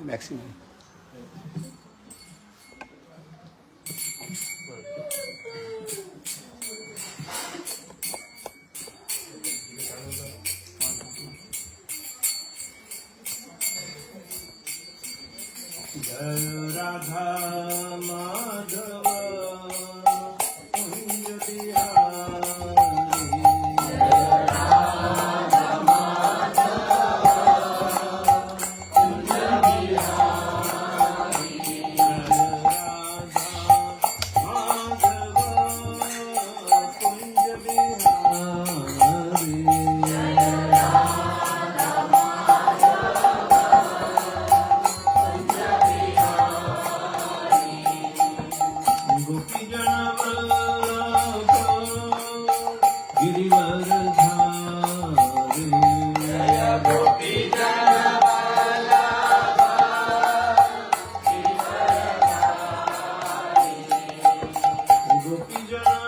maximum. Radha Madhava Kunja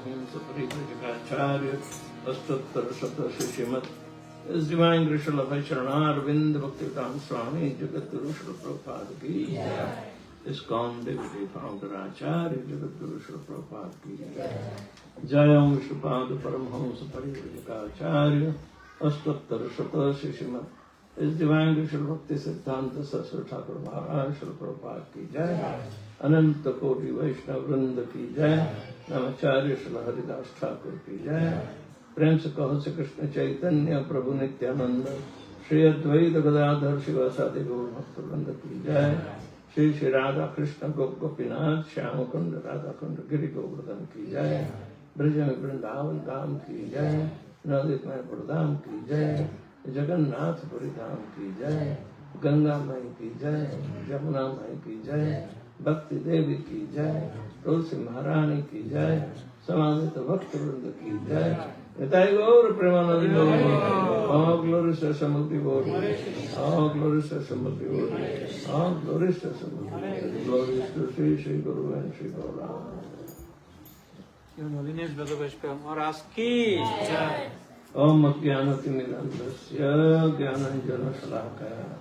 Vedavyasapriya Prajapacharya Astottara Shata Shishimat His Divine Grace Srila Vaishnava Arvind Bhaktivedanta Swami Jagadguru Srila Prabhupada Ki Jai. ISKCON Devotee Founder Acharya Jagadguru Srila Prabhupada Ki Jai. Jayam Vishnupada Paramhamsa Parivrajaka Astottara Shata Shishimat His Divine Grace Srila Bhakti Siddhanta Saraswati Thakur Maharaj Srila Prabhupada Ki Jai. Ananta Koti Vaishnava Vrinda Ki Jai. Namacharya Srila Haridas Thakur Ki Jai. प्रेम से कहो श्री कृष्ण चैतन्य प्रभु नित्यानंद श्री अद्वैत गदाधर शिवासादि गौर भक्तवृंद की जय। श्री श्री राधा कृष्ण गोपीनाथ श्याम कुंड राधा कुंड गिरि गोवर्धन की जय। ब्रज में वृंदावन धाम की जय। नवदीपमय धाम की जय। जगन्नाथपुरी धाम की जय। गंगा माई की जय। जमुना माई की जय। भक्ति देवी की जय। तुलसी महारानी की जय। समाधित भक्तवृंद की जय। Nitai Gaur Premanand all glories to Samudhi Gaur, all glories to Samudhi Gaur, all glories to Samudhi Gaur, glories to Sri Guru and Sri Gauranga. Your Holiness Vedavyasapriya Maharaj ki Jai. Om Jnanatinidandasya Jnananjana Shalakaya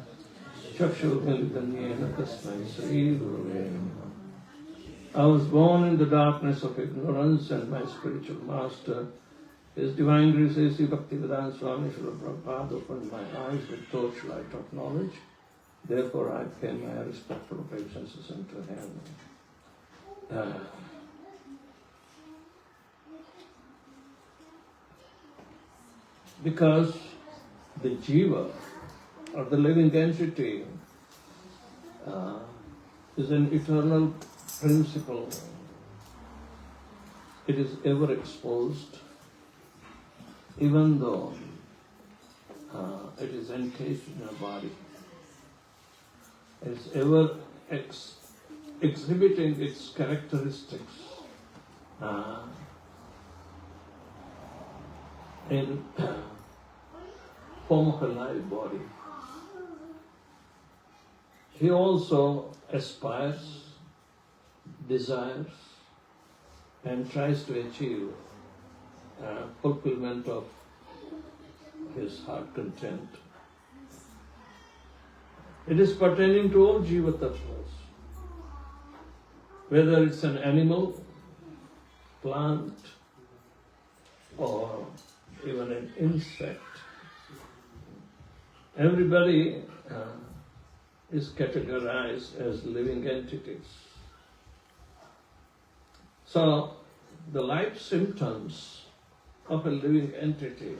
Chakshurmilitanyena Tasmai Sri Gurave Namaha. I was born in the darkness of ignorance and my spiritual master His Divine Grace A.C. Bhaktivedanta Swami Srila Prabhupada opened my eyes with torchlight of knowledge. Therefore I pay my respectful obeisances unto him. Because the jiva, or the living entity, is an eternal principle. It is ever exposed, even though it is encased in a body. It is ever exhibiting its characteristics in form of a live body. He also aspires, desires, and tries to achieve fulfillment of his heart content. It is pertaining to all jiva tattvas, whether it's an animal, plant, or even an insect. Everybody is categorized as living entities. So, the life symptoms of a living entity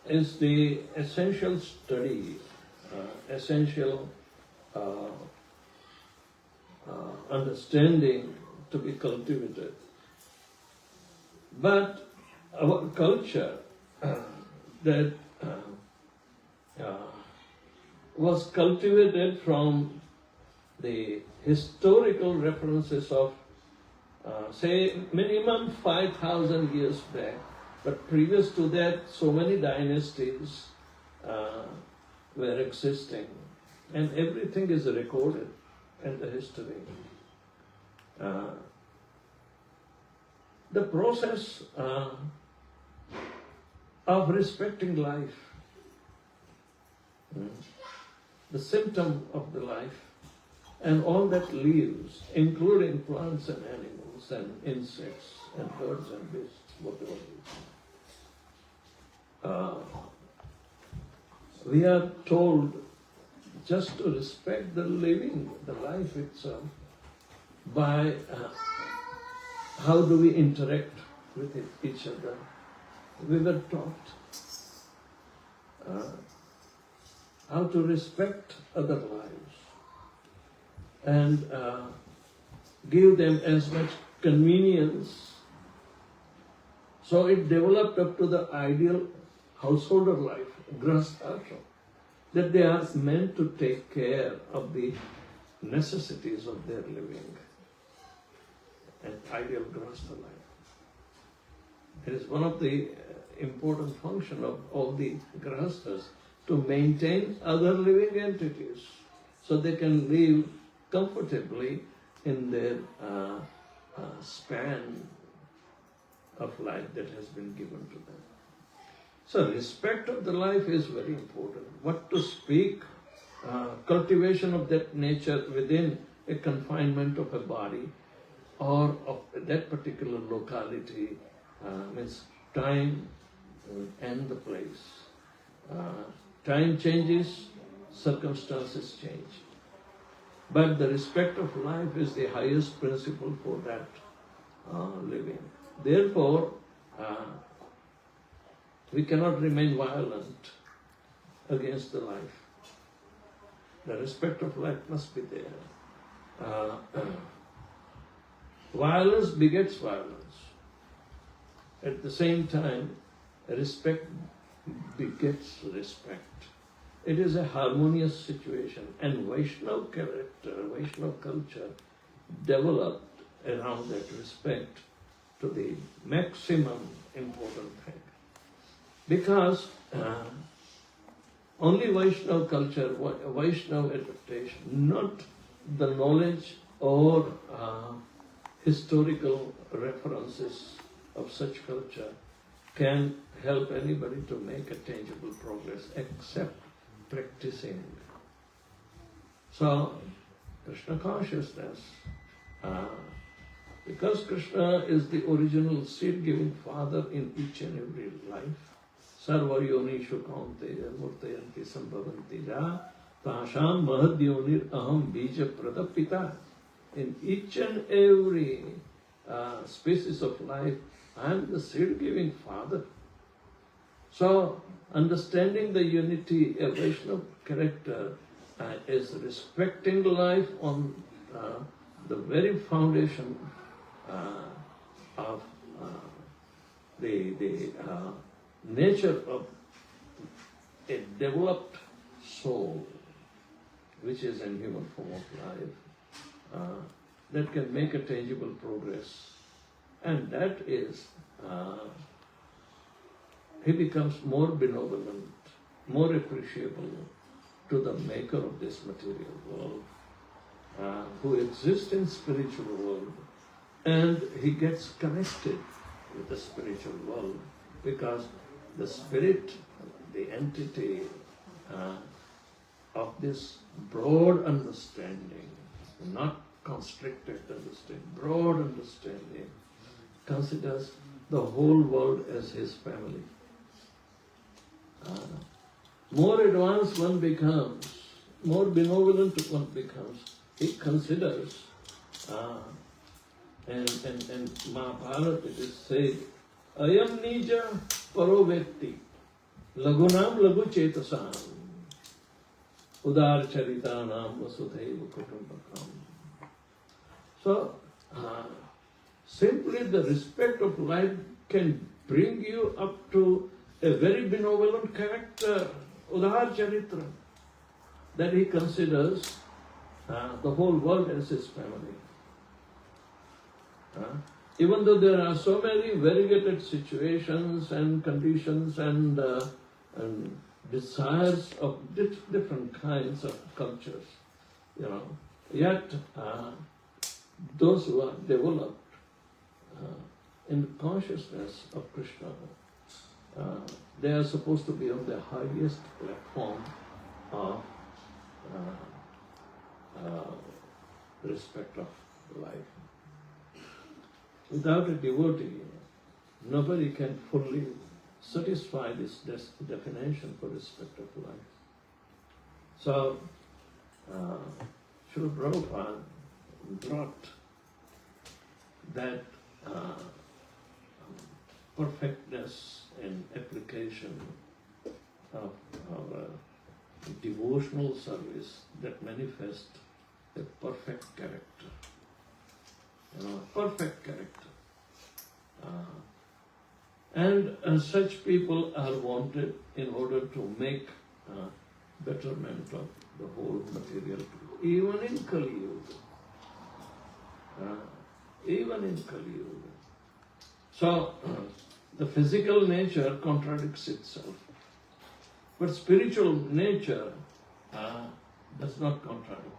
is the essential study, essential understanding to be cultivated. But our culture that was cultivated from the historical references of say minimum 5,000 years back, but previous to that so many dynasties were existing, and everything is recorded in the history. The process of respecting life, the symptom of the life, and all that lives, including plants and animals and insects and birds and beasts, whatever it is. We are told just to respect the living, the life itself, by how do we interact with each other. We were taught how to respect other lives and give them as much convenience. So it developed up to the ideal householder life, grahastha, that they are meant to take care of the necessities of their living, an ideal grahastha life. It is one of the important functions of all the grahasthas to maintain other living entities so they can live comfortably in their span of life that has been given to them. So respect of the life is very important. What to speak, cultivation of that nature within a confinement of a body or of that particular locality means time and the place. Time changes, circumstances change. But the respect of life is the highest principle for that living. Therefore, we cannot remain violent against the life. The respect of life must be there. Violence begets violence. At the same time, respect begets respect. It is a harmonious situation, and Vaishnava character, Vaishnava culture developed around that respect to the maximum important thing. Because only Vaishnava culture, Vaishnava adaptation, not the knowledge or historical references of such culture can help anybody to make a tangible progress except practicing. So, Krishna consciousness, because Krishna is the original seed-giving father in each and every life, Sarva yonishu kaunteya murtayanti sambhavanti ja tasham mahad yonir aham bija pradapita. In each and every species of life, I am the seed-giving father. So, understanding the unity of Vaishnava character is respecting life on the very foundation of the nature of a developed soul, which is in human form of life, that can make a tangible progress. And that is, he becomes more benevolent, more appreciable to the maker of this material world, who exists in spiritual world, and he gets connected with the spiritual world because the spirit, the entity of this broad understanding, not constricted understanding, broad understanding, considers the whole world as his family. More advanced one becomes, more benevolent one becomes, he considers, and Mahabharata it is said, Ayam nija paro vekti, lagunam lagu chetasam, udar charitanam vasudhaiva kutumbakam. So, simply the respect of life can bring you up to a very benevolent character, udar charitra, that he considers the whole world as his family. Even though there are so many variegated situations and conditions and desires of different kinds of cultures, yet those who are developed in the consciousness of Krishna, they are supposed to be on the highest platform of respect of life. Without a devotee, nobody can fully satisfy this definition for respect of life. So, Srila Prabhupada brought that perfectness and application of devotional service that manifest a perfect character. Perfect character. And such people are wanted in order to make betterment of the whole material world, even in Kali Yuga. Even in Kali Yuga. So, the physical nature contradicts itself, but spiritual nature does not contradict.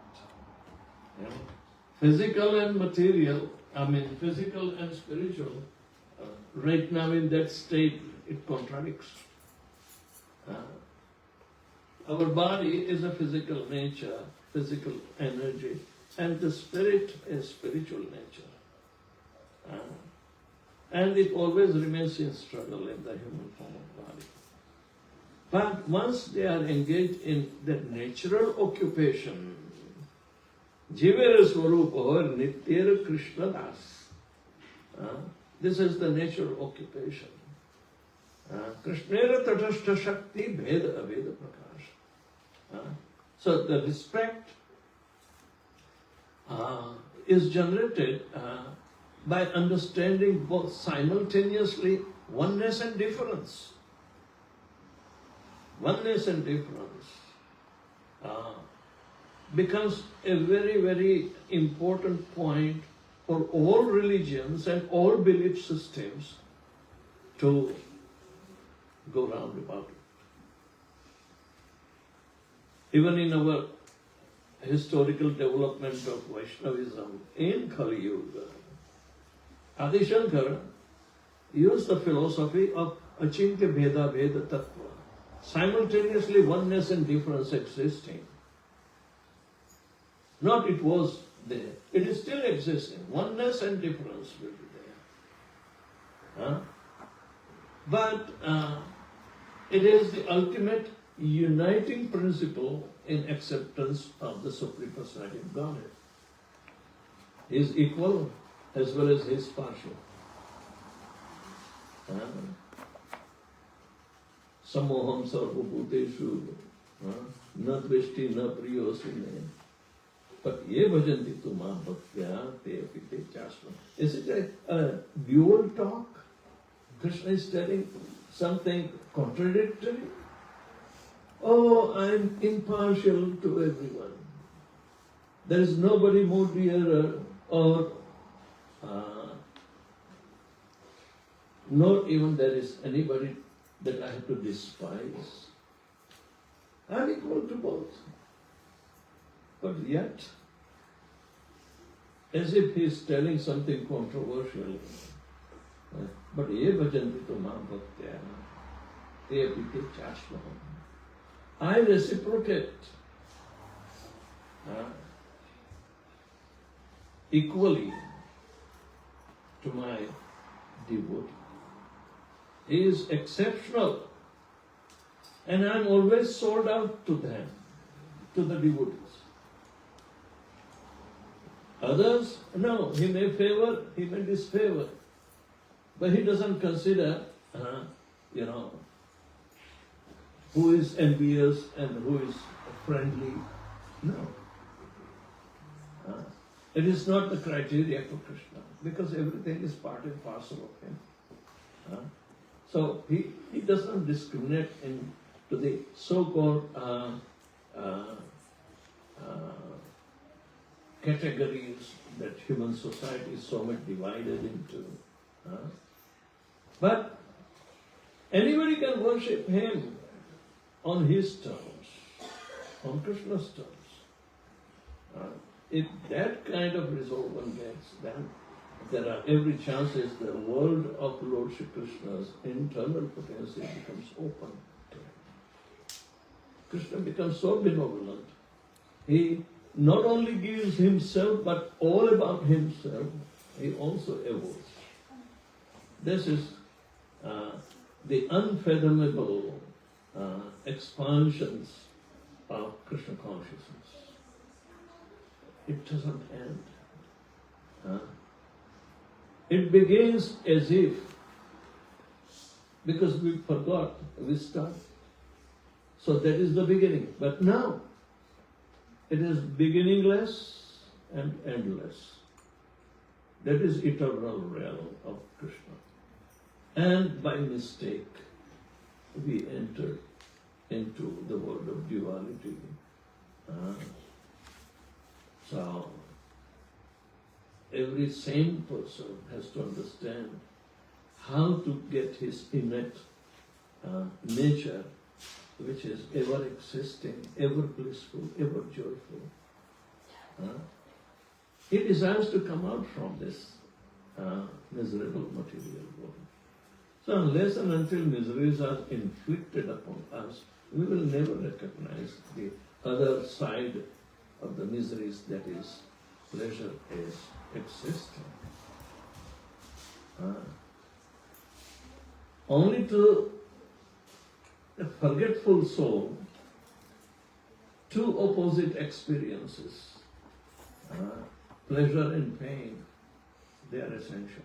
Physical and material, physical and spiritual right now in that state, it contradicts. Our body is a physical nature, physical energy, and the spirit is spiritual nature. And it always remains in struggle in the human form of body. But once they are engaged in the natural occupation, Jivera Swarupa or Nityera Krishna Das. This is the natural occupation. Krishnera Tatashta Shakti Veda Aveda Prakash. So the respect is generated by understanding both simultaneously oneness and difference. Oneness and difference becomes a very, very important point for all religions and all belief systems to go round about it. Even in our historical development of Vaishnavism in Kali Yuga, Adi Shankara used the philosophy of Achintya Bheda Bheda Tattva, simultaneously oneness and difference existing. Not it was there, it is still existing. Oneness and difference will be there. But it is the ultimate uniting principle in acceptance of the Supreme Personality of Godhead. He is equal as well as he is partial. Samoham sarvabhuteshu na dveshti na priyosine but ye bhajanti tu ma bhaktya te apite chasva. Is it a dual talk? Krishna is telling something contradictory? Oh, I am impartial to everyone. There is nobody more dearer or nor even there is anybody that I have to despise. I am equal to both. But yet, as if he is telling something controversial, but ye bhajanti tu ma bhaktya te apite chasvaham. I reciprocate equally to my devotee. He is exceptional, and I am always sold out to them, to the devotees. Others, no, he may favor, he may disfavor, but he doesn't consider, who is envious and who is friendly. No. It is not the criteria for Krishna, because everything is part and parcel of him. So he doesn't discriminate into the so-called categories that human society is so much divided into. But anybody can worship him on his terms, on Krishna's terms. If that kind of resolve gets, then there are every chances the world of Lord Shri Krishna's internal potential becomes open to him. Krishna becomes so benevolent. He not only gives himself, but all about himself, he also evolves. This is the unfathomable expansions of Krishna consciousness. It doesn't end. It begins as if, because we forgot, we start. So that is the beginning. But now, it is beginningless and endless. That is eternal realm of Krishna. And by mistake, we enter into the world of duality. So, every sane person has to understand how to get his innate nature, which is ever existing, ever blissful, ever joyful. He desires to come out from this miserable material world. So unless and until miseries are inflicted upon us, we will never recognize the other side of the miseries, that is, pleasure is existing. Only to a forgetful soul, two opposite experiences, pleasure and pain, they are essential.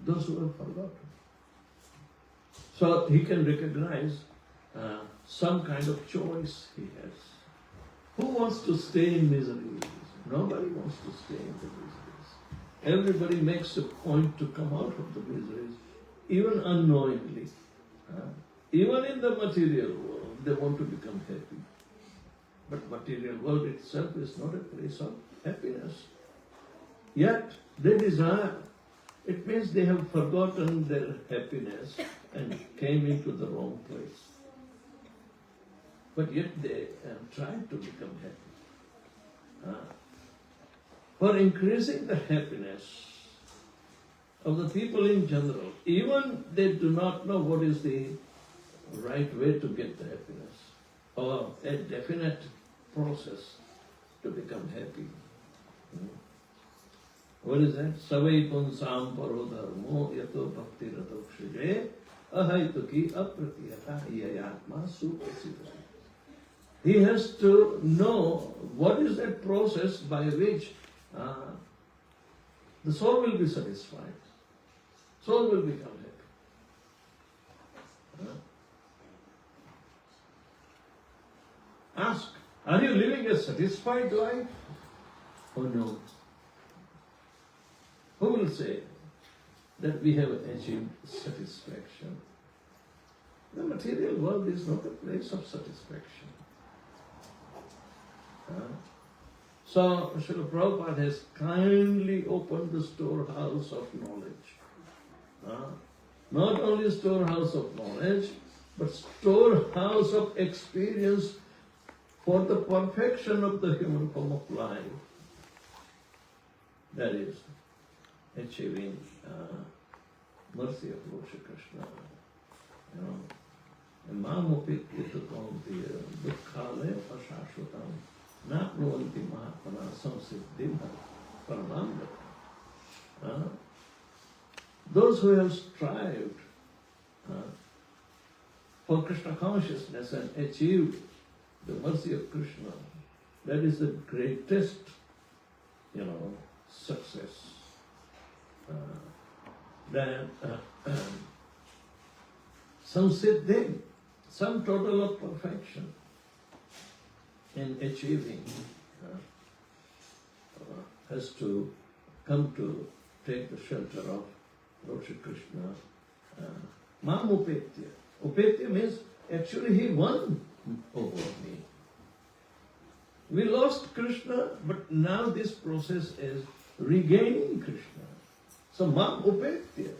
Those who have forgotten. So he can recognize some kind of choice he has. Who wants to stay in misery? Nobody wants to stay in the miseries. Everybody makes a point to come out of the miseries, even unknowingly. Even in the material world, they want to become happy. But material world itself is not a place of happiness. Yet they desire. It means they have forgotten their happiness and came into the wrong place. But yet they try to become happy. For increasing the happiness of the people in general, even they do not know what is the right way to get the happiness or a definite process to become happy. What is that? Savai punsam paro dharmo yato bhakti rato kshije ahaituki apratiyata yayatma supasita. He has to know what is that process by which the soul will be satisfied. Soul will become happy. Ask, are you living a satisfied life or no? Who will say that we have achieved satisfaction? The material world is not a place of satisfaction. So Srila Prabhupada has kindly opened the storehouse of knowledge. Not only storehouse of knowledge, but storehouse of experience for the perfection of the human form of life. That is, achieving mercy of Lord Shri Krishna. Mamupit itukamtiya dukkhale pasashvatam napnuvanti mahatmana samsiddhim paramamgata. Those who have strived for Krishna consciousness and achieved the mercy of Krishna, that is the greatest, success. Some siddhi, some total of perfection in achieving has to come to take the shelter of Lord Shri Krishna. Mam upetya. Upetya means actually he won over me. We lost Krishna, but now this process is regaining Krishna. So mam upetya.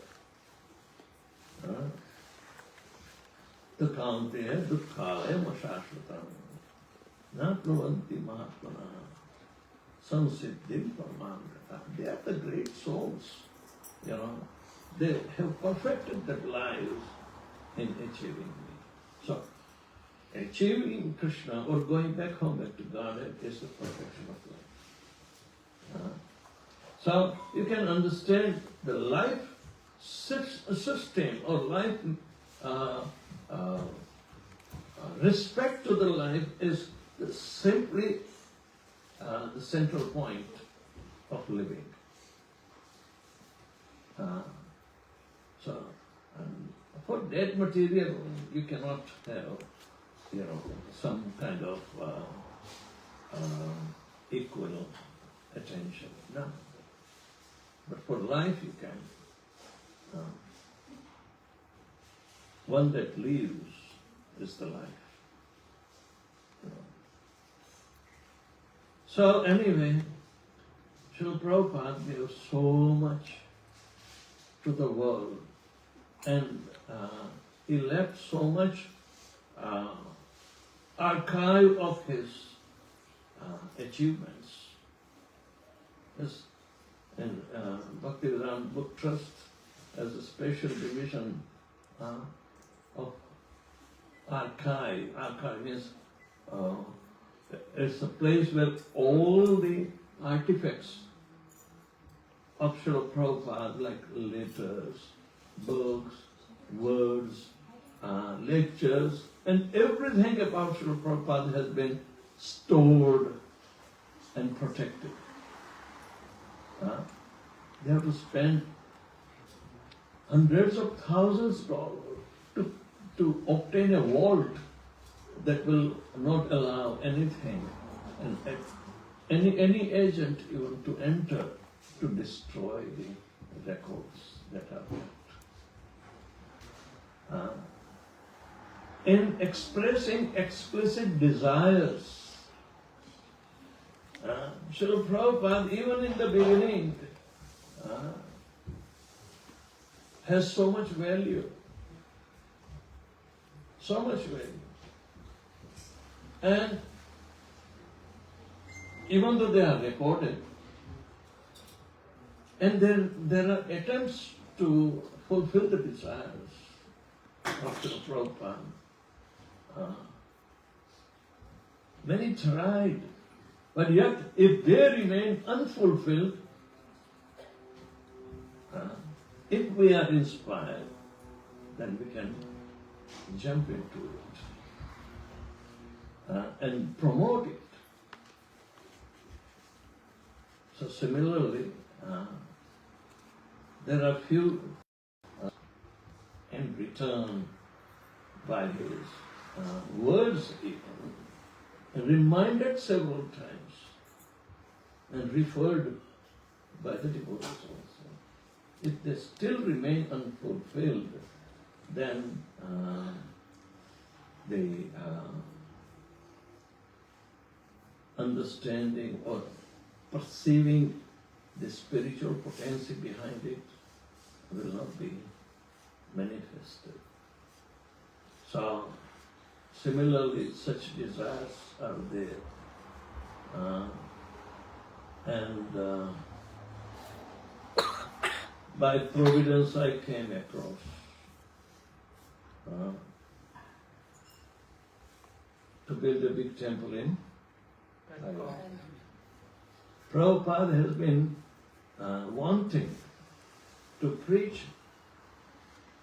Dukkhamte dukkhale mashashvatam napnuvanti mahatmana samsiddhim paramamgata. They are the great souls. They have perfected their lives in achieving me. So, achieving Krishna or going back home, back to Godhead is the perfection of life. So, you can understand the life system or life respect to the life is simply the central point of living. For dead material, you cannot have, some kind of equal attention. No. But for life, you can. One that lives is the life. So anyway, Srila Prabhupada gave so much to the world, and he left so much archive of his achievements. and Bhaktivedanta Book Trust has a special division of archive. Archive means it's a place where all the artifacts of Srila Prabhupada, like letters, books, words, lectures, and everything about Srila Prabhupada has been stored and protected. They have to spend hundreds of thousands of dollars to obtain a vault that will not allow anything, and any agent even to enter to destroy the records that are kept. In expressing explicit desires, Srila Prabhupada, even in the beginning, has so much value. So much value. And even though they are recorded, and there are attempts to fulfill the desires of Srila Prabhupada. Many tried, but yet if they remain unfulfilled, if we are inspired, then we can jump into it and promote it. So similarly, there are few in return by his words reminded several times and referred by the devotees also. If they still remain unfulfilled, then the understanding or perceiving the spiritual potency behind it will not be manifested. So, similarly, such desires are there. And by providence I came across to build a big temple in Thailand. Prabhupada has been wanting to preach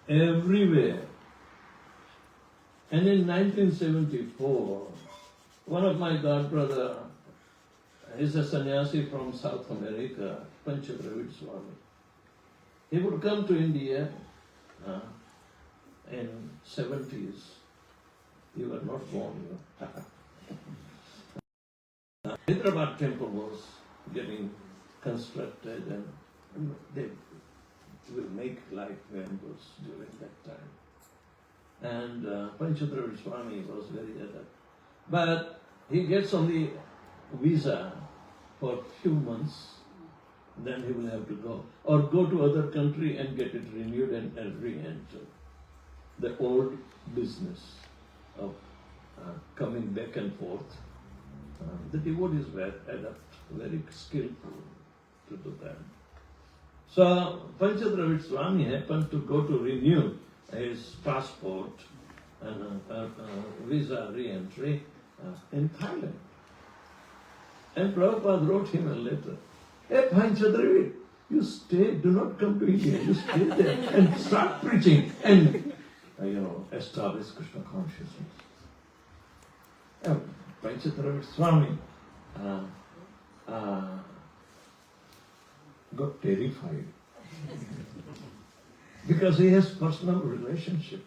everywhere. And in 1974, one of my godbrother is a sannyasi from South America, Vedavyasapriya. He would come to India in 70s. You were not born, Hyderabad temple was getting constructed, and they will make light members during that time. And Panchadravya Swami was very adept. But he gets only visa for a few months, then he will have to go. Or go to other country and get it renewed and re-enter. The old business of coming back and forth. The devotees were adept, very skillful to do that. So Panchadravya Swami happened to go to renew his passport and visa re-entry in Thailand. And Prabhupada wrote him a letter. Hey Panchadravya, you stay, do not come to India, you stay there and start preaching and establish Krishna consciousness. Panchadravya Swami got terrified because he has personal relationship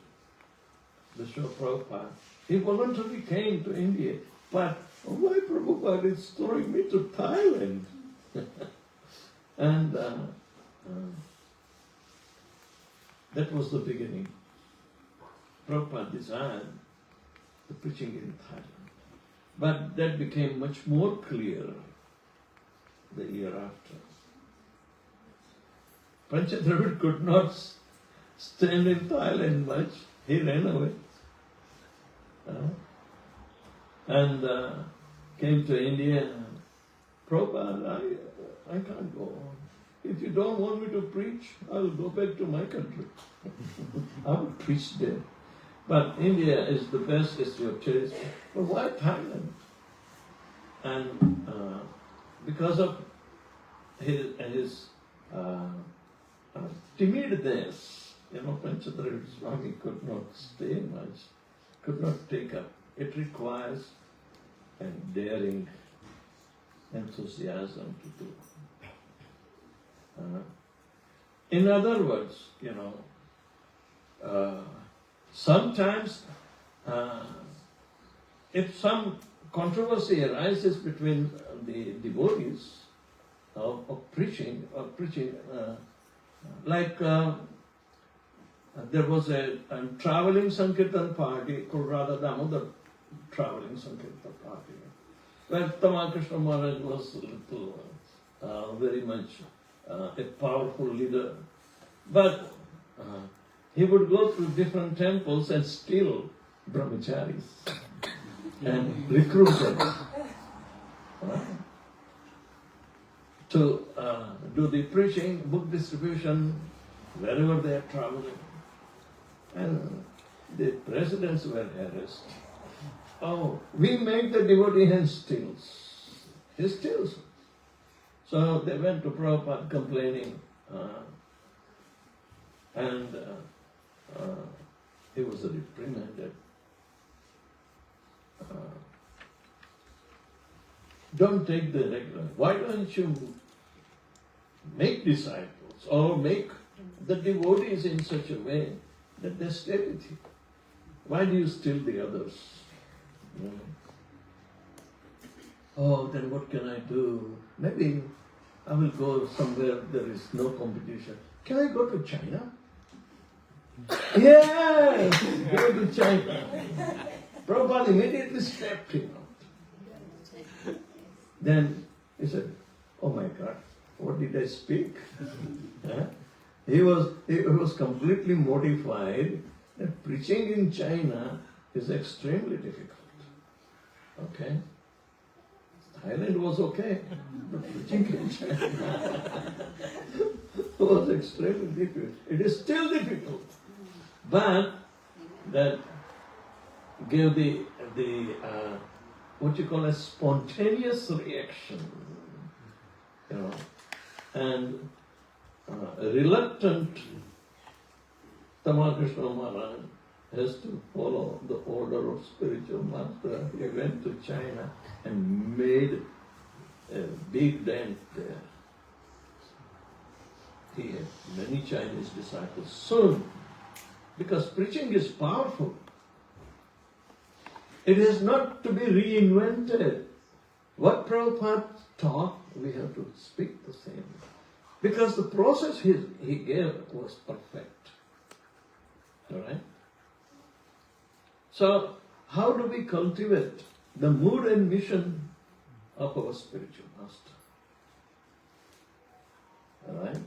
with Srila Prabhupada. He voluntarily came to India, but why Prabhupada is throwing me to Thailand? And that was the beginning. Prabhupada desired the preaching in Thailand. But that became much more clear the year after. Panchadravya could not stand in Thailand much. He ran away. And came to India. Prabhupada, I can't go on. if you don't want me to preach, I will go back to my country. I will preach there. But India is the best history of choice. But why Thailand? And because of his timidness, Panchadra Swami could not stay much, could not take up. It requires a daring enthusiasm to do. In other words, sometimes if some controversy arises between the devotees of preaching, like there was a traveling Sankirtan party called Radha Damodar traveling Sankirtan party, where Tamakrishna Maharaj was very much a powerful leader. But he would go to different temples and steal brahmacharis and recruit them to do the preaching, book distribution, wherever they are traveling. And the presidents were harassed. Oh, we make the devotee and steals. He steals. So they went to Prabhupada complaining, and he was reprimanded. Don't take the regular. Why don't you make disciples or make the devotees in such a way that they stay with you? Why do you steal the others? Oh, then what can I do? Maybe I will go somewhere there is no competition. Can I go to China? Yes, go to China. Prabhupada immediately stepped him out. Then he said, oh my God, what did I speak? He was completely mortified that preaching in China is extremely difficult. Okay? Thailand was okay, but preaching in China was extremely difficult. It is still difficult. But that gave the what you call a spontaneous reaction, and a reluctant Tamakrishna Maharaj has to follow the order of spiritual master. He went to China and made a big dent there. He had many Chinese disciples soon, because preaching is powerful. It is not to be reinvented. What Prabhupada taught, we have to speak the same. Because the process he gave was perfect. Alright? So, how do we cultivate the mood and mission of our spiritual master? Alright?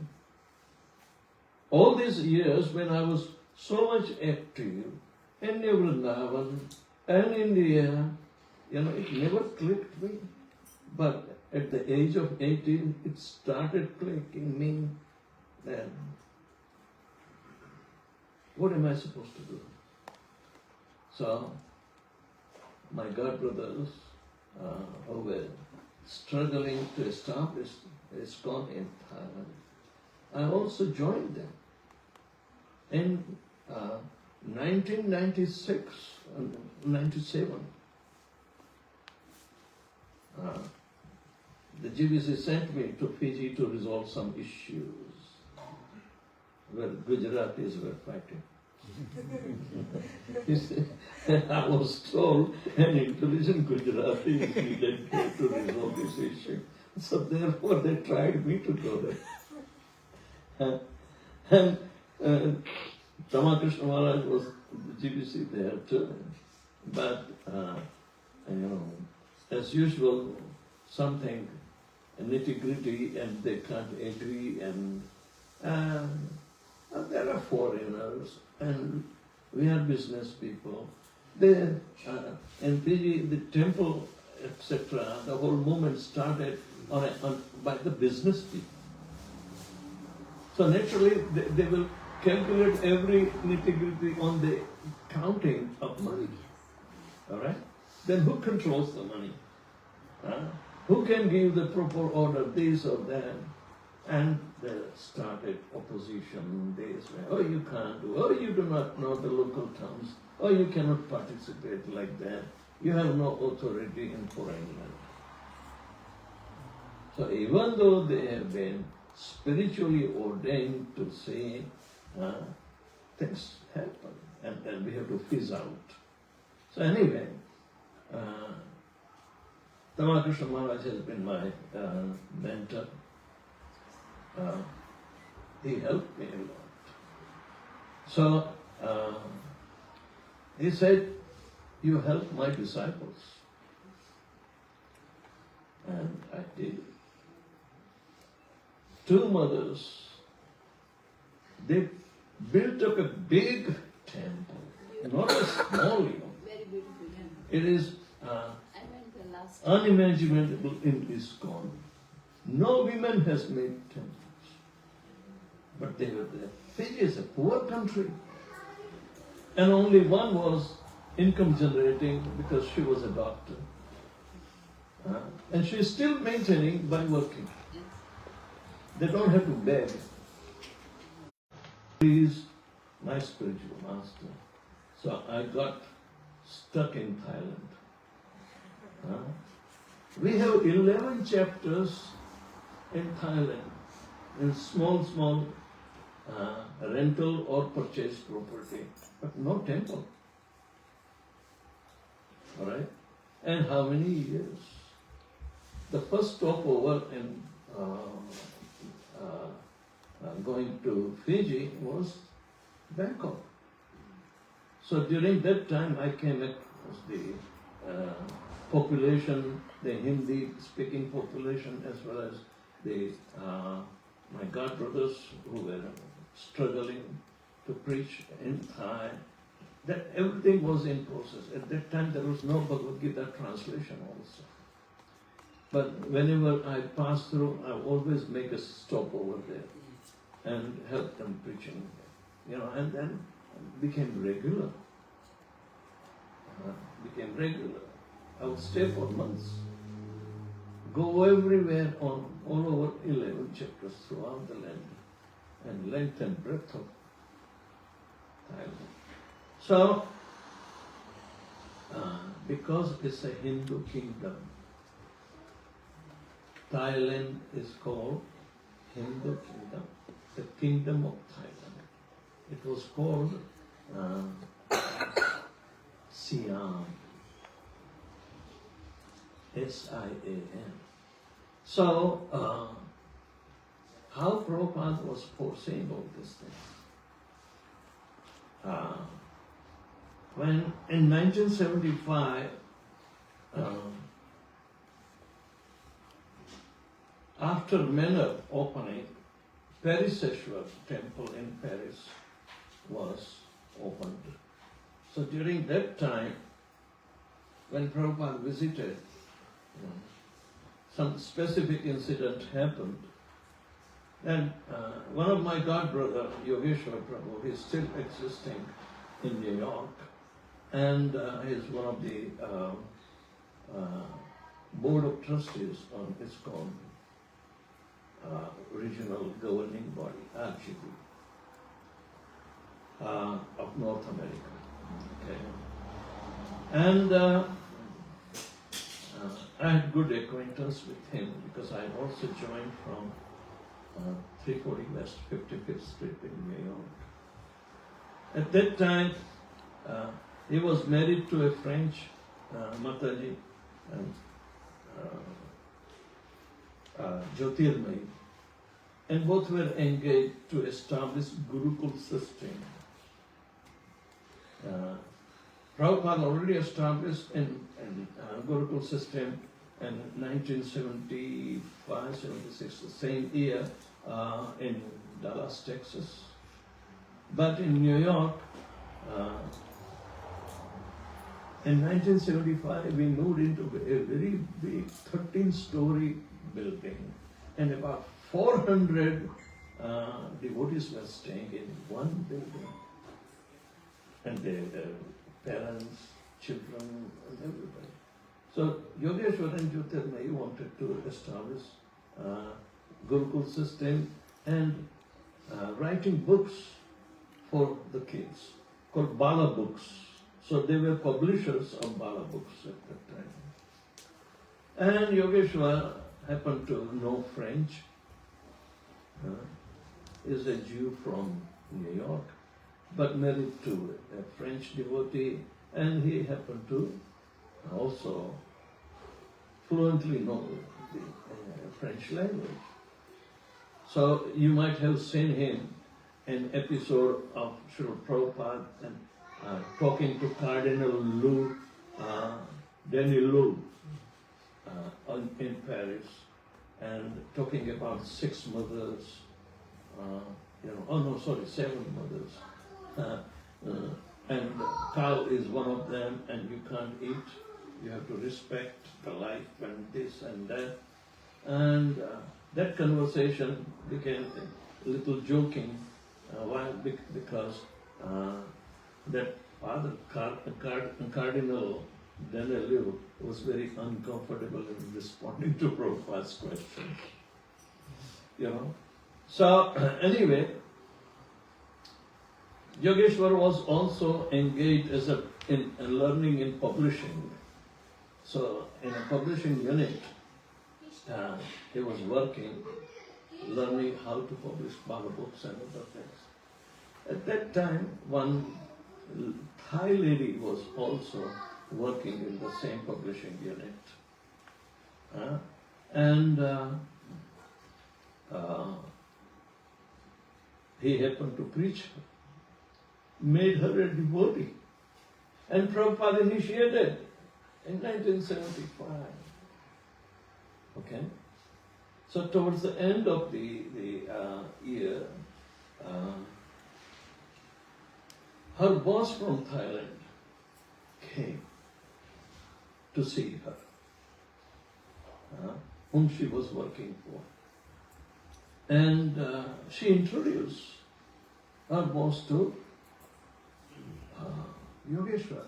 All these years when I was so much active in Vrindavan and India, it never clicked me. But at the age of 18, it started clicking me. Then, what am I supposed to do? So, my God brothers who were struggling to establish ISKCON in Thailand, I also joined them. In 1996 and 97, the GBC sent me to Fiji to resolve some issues where Gujaratis were fighting. I was told an intelligent Gujarati is needed to resolve this issue. So therefore they tried me to go there. And Ramakrishna Maharaj was the GBC there too. But, as usual, something nitty-gritty and they can't agree, and there are foreigners and we are business people. In Fiji, the temple, etc., the whole movement started by the business people. So naturally, they will calculate every nitty-gritty on the counting of money. All right? Then who controls the money? Who can give the proper order, this or that? And there started opposition. They say, oh, you can't do, oh, you do not know the local terms, oh, you cannot participate like that. You have no authority in foreign land. So even though they have been spiritually ordained to say, things happen and then we have to fizz out. So anyway, Tamakrishna Maharaj has been my mentor. He helped me a lot. So he said, you help my disciples. And I did. 2 mothers, they built up a big temple, not a small one. Very beautiful. It is I went the last time. unimaginable in ISKCON. No woman has made temples. But they were there. Fiji is a poor country. And only one was income generating because she was a doctor. And she is still maintaining by working. They don't have to beg. He is my spiritual master. So I got stuck in Thailand. We have 11 chapters in Thailand, in small rental or purchase property, but no temple. All right? And how many years? The first stopover in going to Fiji was Bangkok. So during that time I came across the population, the Hindi-speaking population, as well as the my god brothers who were struggling to preach in Thai. That everything was in process. At that time there was no Bhagavad Gita translation also. But whenever I pass through, I always make a stop over there and help them preaching, and then became regular. I would stay for months, go everywhere on all over 11 chapters throughout the land, and length and breadth of Thailand. So, because it's a Hindu kingdom, Thailand is called Hindu kingdom, the kingdom of Thailand. It was called Siam, S-I-A-M. So, how Prabhupada was foreseeing all these things? When in 1975, after Manor opening, Pariseshwar temple in Paris was opened. So during that time, when Prabhupada visited, some specific incident happened. And one of my god brother, Yogeshwar Prabhu, is still existing in New York, and he is one of the board of trustees on ISKCON regional governing body, RGB, of North America. Okay. And I had good acquaintance with him because I also joined from 340 West 55th Street in New York. At that time, he was married to a French Mataji and Jyotirmai, and both were engaged to establish Gurukul system. Prabhupada already established in Gurukul system in 1975, 76, the same year in Dallas, Texas. But in New York, in 1975, we moved into a very big 13-story building, and about 400 devotees were staying in one building, and their parents, children, and everybody. So Yogeshwar and Jyotirmayi wanted to establish Gurukul system and writing books for the kids called Bala books. So they were publishers of Bala books at that time. And Yogeshwar happened to know French. Is a Jew from New York, but married to a French devotee, and he happened to also fluently know the French language. So you might have seen him in episode of Srila Prabhupada and talking to Cardinal Lou, Denis Lou, in Paris, and talking about 6 mothers. 7 mothers. And cow is one of them, and you can't eat. You have to respect the life and this and that. And that conversation became a little joking. Why? Because that father, Cardinal Deneleu, was very uncomfortable in responding to Prabhupada's questions. So anyway, Yogeshwar was also engaged in learning in publishing. So in a publishing unit, he was working, learning how to publish Bala books and other things. At that time, one Thai lady was also working in the same publishing unit. He happened to preach her, made her a devotee, and Prabhupada initiated in 1975. Okay? So towards the end of the year, her boss from Thailand came to see her, whom she was working for. And she introduced her boss to Yogeshwar.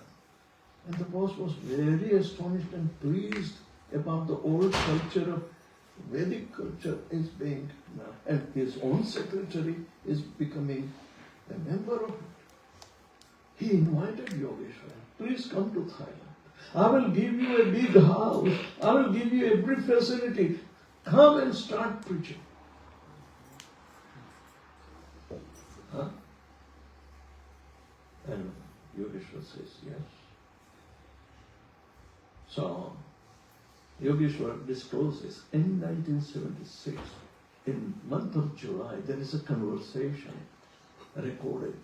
And the boss was very astonished and pleased about the old culture of Vedic culture is being, and his own secretary is becoming a member of it. He invited Yogeshwar, please come to Thailand. I will give you a big house. I will give you every facility. Come and start preaching. And Yogeshwar says yes. So Yogeshwar discloses in 1976, in month of July, there is a conversation recorded.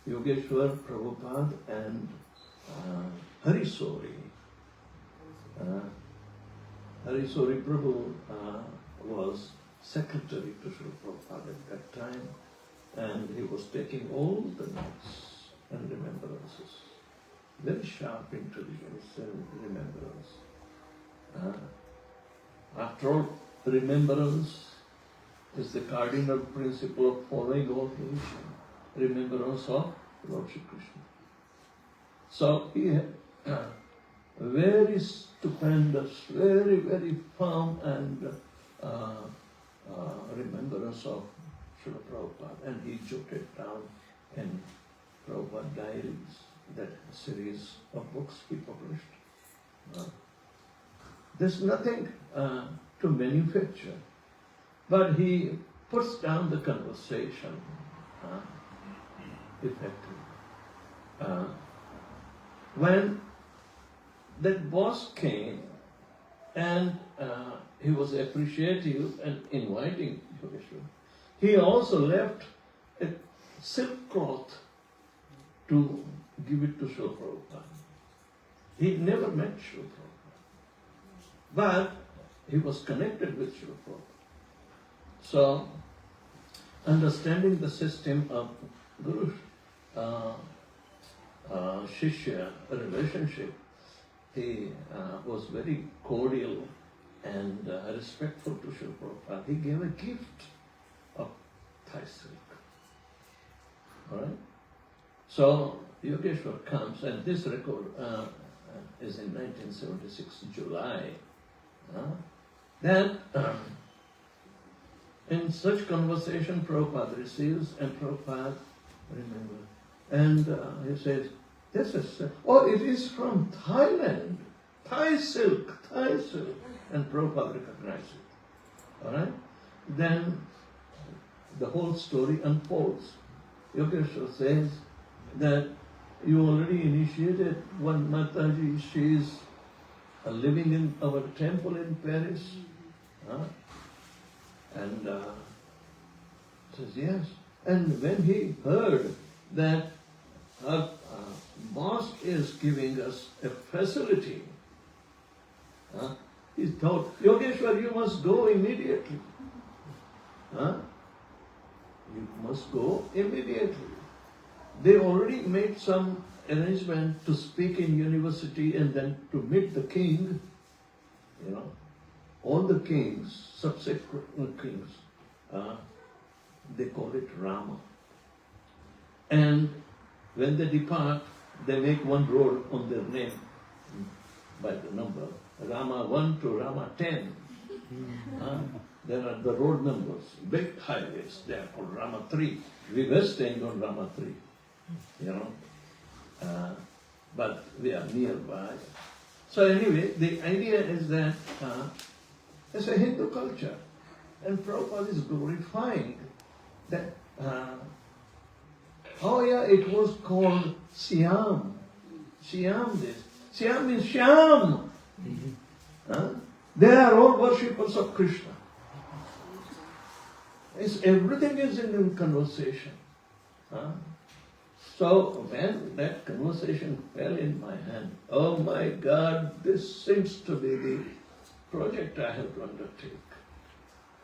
Yogeshwar, Prabhupada and Harisori. Harisori Prabhu was secretary to Srila Prabhupada at that time, and he was taking all the notes and remembrances. Very sharp intelligence and remembrance. After all, remembrance is the cardinal principle of following all creation. Remembrance of Lord Shri Krishna. So he had very stupendous, very, very firm and remembrance of Srila Prabhupada, and he jotted down in Prabhupada diaries, that series of books he published. There's nothing to manufacture, but he puts down the conversation effectively. When that boss came and he was appreciative and inviting Yogeshwar, he also left a silk cloth to give it to Srila Prabhupada. He never met Srila Prabhupada, but he was connected with Srila Prabhupada. So, understanding the system of Guru Shishya relationship, he was very cordial and respectful to Srila Prabhupada, he gave a gift of Thai silk. Alright? So Yogeshwar comes, and this record is in 1976, July. Then, in such conversation, Prabhupada receives, and Prabhupada, remember, and he says, this is, oh, it is from Thailand, Thai silk, and Prabhupada recognized it. Alright? Then, the whole story unfolds. Yogeshwar says that you already initiated one Mataji, she is living in our temple in Paris. And says, yes. And when he heard that her boss is giving us a facility, he thought, Yogeshwar, you must go immediately. You must go immediately. They already made some arrangement to speak in university and then to meet the king. You know, all the kings, subsequent kings, they call it Rama. And when they depart, they make one road on their name by the number. Rama 1 to Rama 10. There are the road numbers, big highways, they are called Rama 3. We were staying on Rama 3, you know, but we are nearby. So anyway, the idea is that it's a Hindu culture, and Prabhupada is glorifying that, oh yeah, it was called Siam. Siam means Shyam. They are all worshippers of Krishna. Everything is in conversation. So when that conversation fell in my hand, oh my God, this seems to be the project I have to undertake.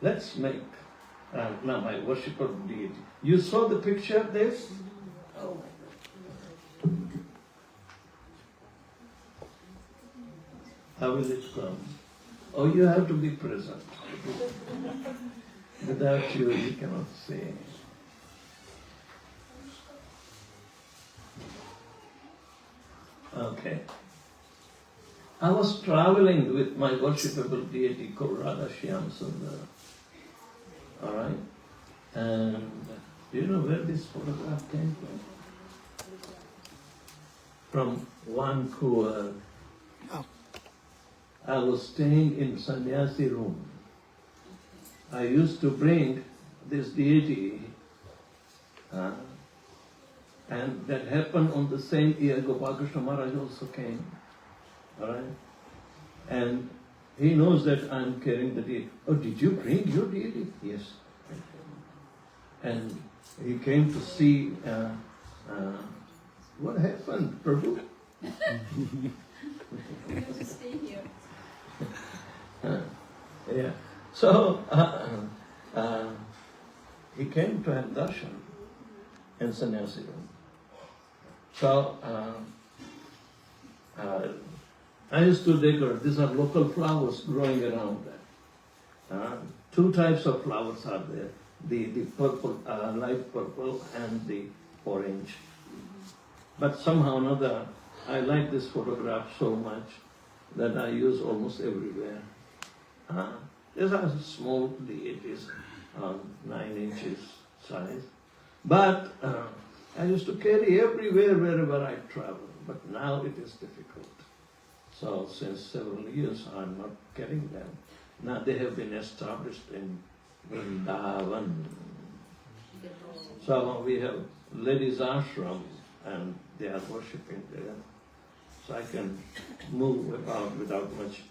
Let's make now my worship of deity. You saw the picture of this? Oh my God. How will it come? Oh, you have to be present. Without you, you cannot see. Okay. I was traveling with my worshipable deity called Radha Shyam Sundar. Alright? And do you know where this photograph came from? From Vancouver. I was staying in sannyasi room. I used to bring this deity, and that happened on the same year Gopalakrishna Maharaj also came. Alright? And he knows that I'm carrying the deity. Oh, did you bring your deity? Yes. And he came to see what happened, Prabhu. Stay here. Yeah. So he came to have darshan in sannyasi room. So I used to decorate. These are local flowers growing around that. Two types of flowers are there: the purple, light purple, and the orange. But somehow or another, I like this photograph so much that I use almost everywhere. These are small deities, 9 inches size. But I used to carry everywhere, wherever I travel. But now it is difficult. So since several years, I'm not carrying them. Now they have been established in Vrindavan. So we have ladies' ashram, and they are worshipping there. So I can move about without much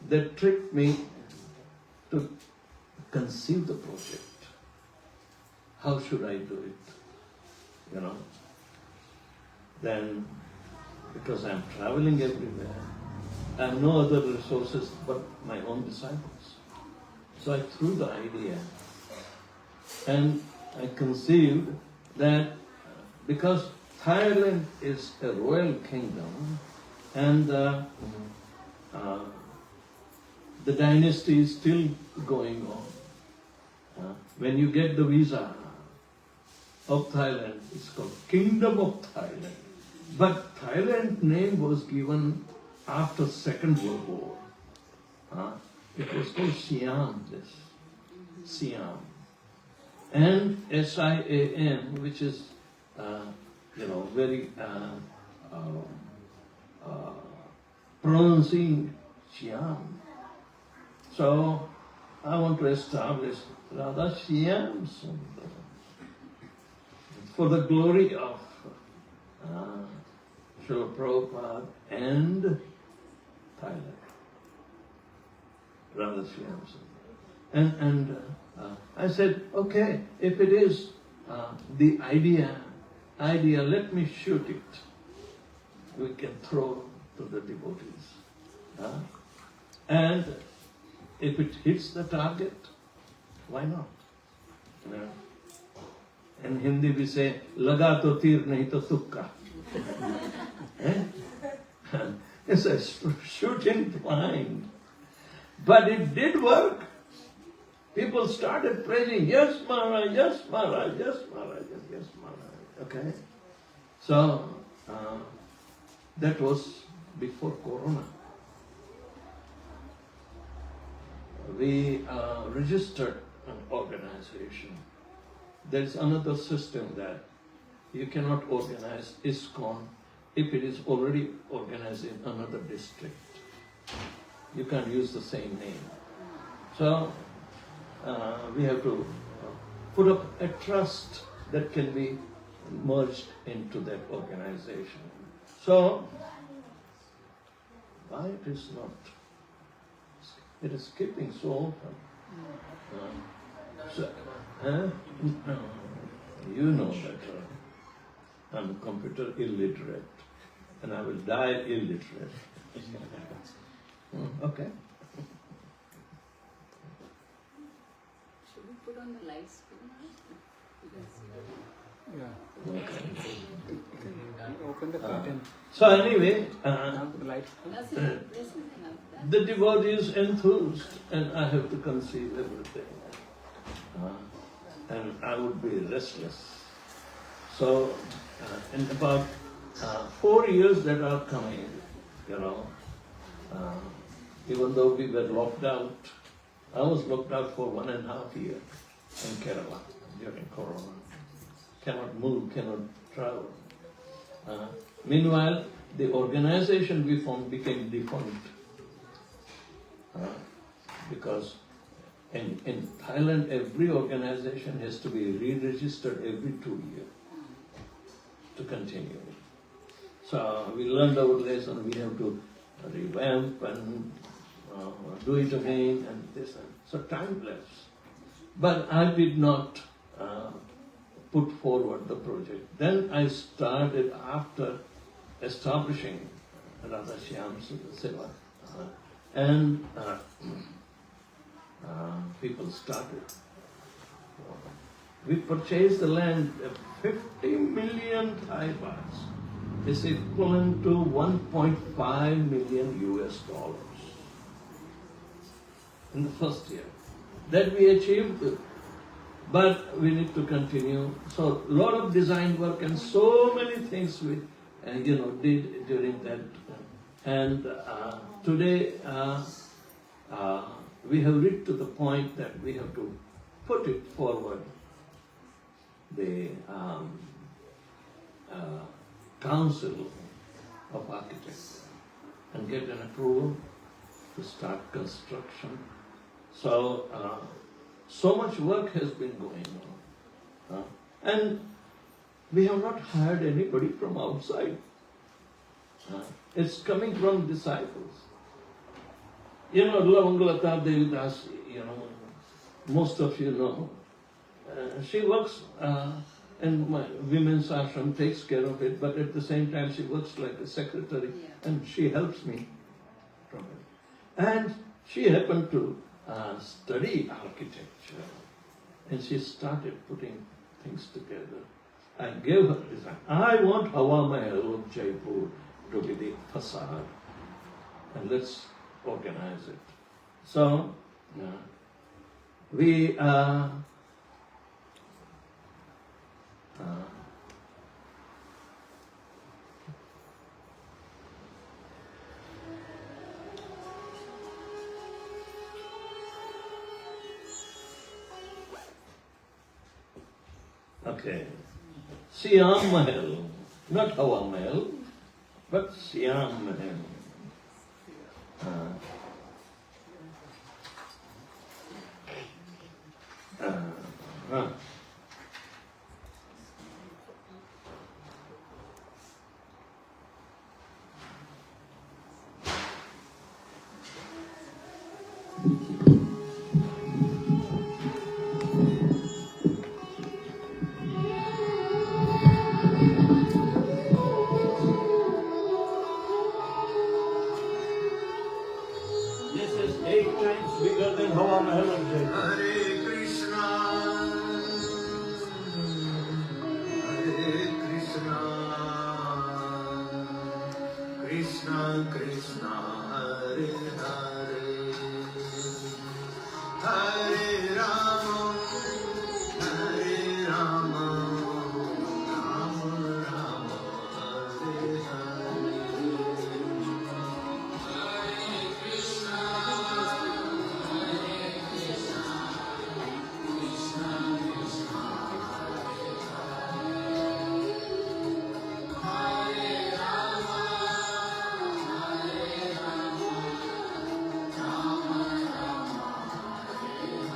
they tricked me to conceive the project. How should I do it? You know? Then, because I'm traveling everywhere, I have no other resources but my own disciples. So I threw the idea And I conceived that because Thailand is a royal kingdom and the dynasty is still going on. When you get the visa of Thailand, it's called Kingdom of Thailand. But Thailand name was given after Second World War. It was called Siam, Siam. And SIAM, which is, very pronouncing Siam. So I want to establish Radha Siam Sundar for the glory of Srila Prabhupada and Thailand. Radha Siam Sundar. And I said, okay, if it is the idea, let me shoot it. We can throw to the devotees. And if it hits the target, why not? In Hindi we say, laga to tir nahi to tukka. It's a shooting blind. But it did work. People started praising, yes Maharaj, yes Maharaj, yes Maharaj, yes Maharaj. Okay? So, that was before Corona. We registered an organization. There's another system that you cannot organize ISKCON if it is already organized in another district. You can't use the same name. So, we have to put up a trust that can be merged into that organization. So, why it is not? It is skipping so often. You know better. I'm computer illiterate, and I will die illiterate. Okay. Should we put on the light screen? Yeah. Okay. Open the curtain. So anyway, Now the light. That's it. This is enough. the devotee is enthused, and I have to conceive everything. And I would be restless. So, in about 4 years that are coming, even though we were locked out, I was locked out for 1.5 years in Kerala during Corona. Cannot move, cannot travel. Meanwhile, the organization we formed became defunct. Because in Thailand, every organization has to be re-registered every 2 years to continue. So we learned our lesson, we have to revamp and do it again and this. So time lapse. But I did not put forward the project. Then I started after establishing Radha Shyam Seva. And people started. We purchased the land, 50 million Thai bahts is equivalent to 1.5 million US dollars in the first year. That we achieved, but we need to continue. So a lot of design work and so many things we did during that. And today we have reached to the point that we have to put it forward, the Council of Architects, and get an approval to start construction. So, so much work has been going on. And we have not hired anybody from outside. It's coming from disciples. Lavangalata Devidas, most of you know. She works, and my women's ashram takes care of it, but at the same time she works like a secretary, and she helps me from it. And she happened to study architecture And she started putting things together. I gave her design. I want Hawa Mahal of Jaipur to be the facade. And let's organize it. So, we okay. Siam Mahal, not Hawa Mahal, but Siam Mahal. This is 8 times bigger than Hawa Mahal of Jaipur. Hare Krishna, Krishna Krishna, Hare Hare, Hare Rama, Rama Rama, Hare Hare.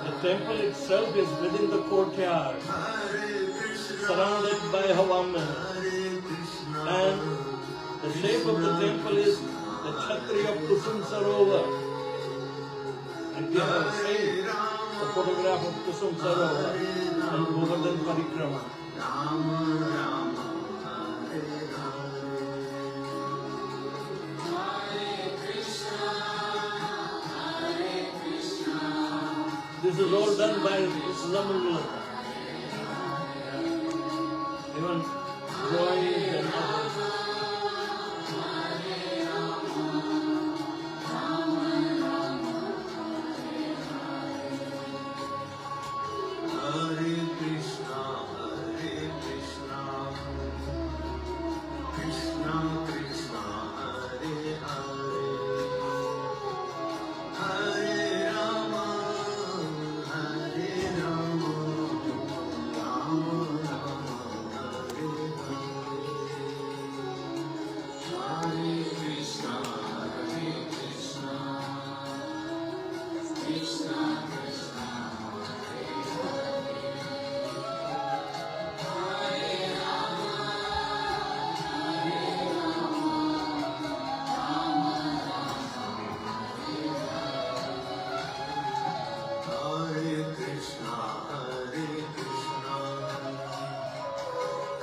The temple itself is within the courtyard, surrounded by Hawa Mahal. And the shape of the temple is the Chhatri of Kusum Sarovar. And we have seen the photograph of Kusum Sarovar and Govardhan Parikrama. This is all done by Swami. Even drawings and others. Hare Krishna, Krishna Krishna, Hare Hare, Hare Rama, Rama Rama, Hare Hare, Hare Krishna, Krishna Krishna. Hare Krishna,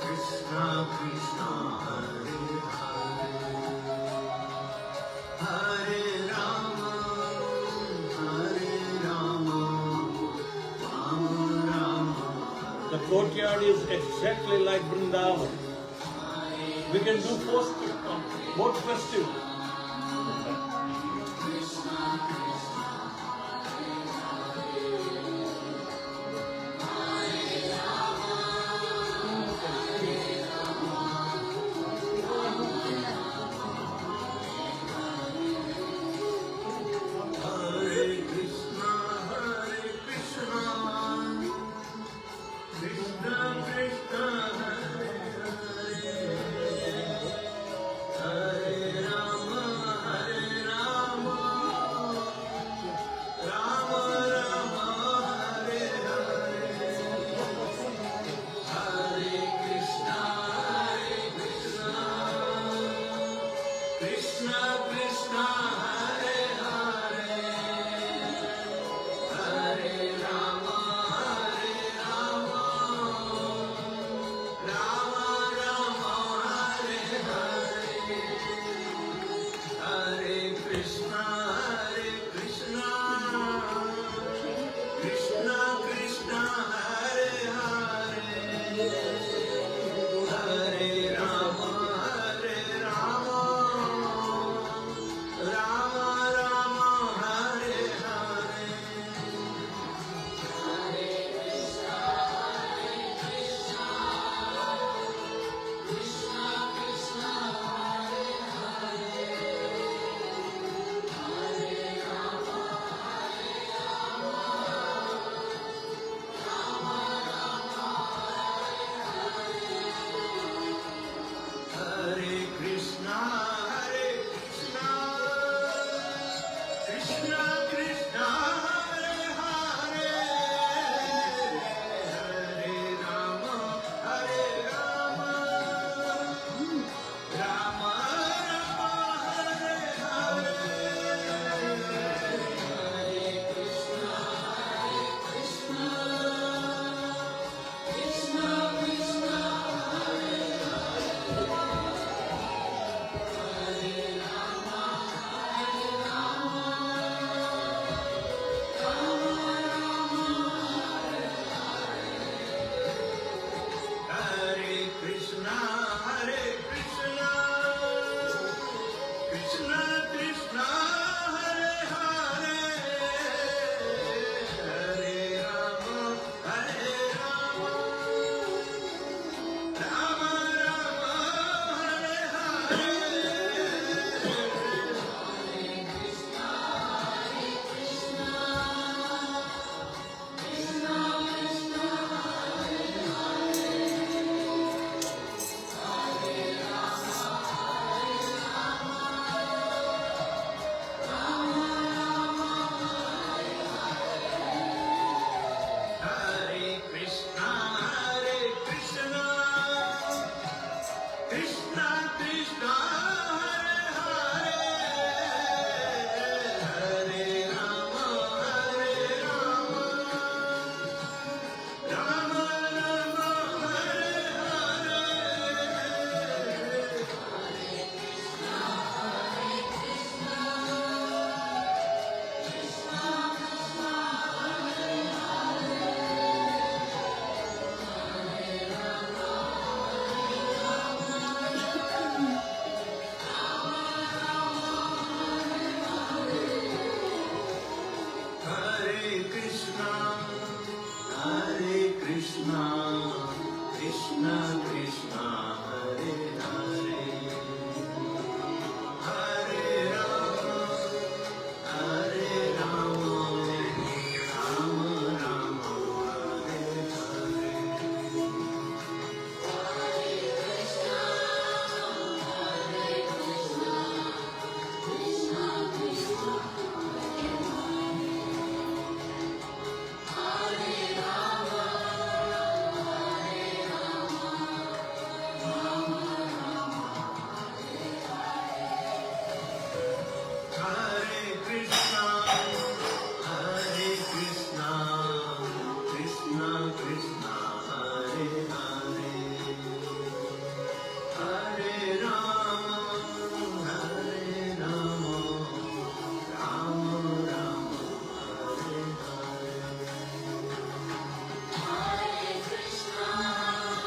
Krishna Krishna, Hare Hare, Hare Rama, Rama Rama. The courtyard is exactly like Vrindavan. We can do both festivals. Hare Krishna, Krishna Krishna, Hare Hare, Hare Rama. Krishna, Krishna Krishna, Hare Hare, Hare Rama, Hare Rama, Rama Rama, Hare Hare. Hare Krishna, Hare Krishna, Krishna Krishna, Hare Hare, Hare Rama, Hare Rama, Rama Rama, Hare Hare. Hare Krishna,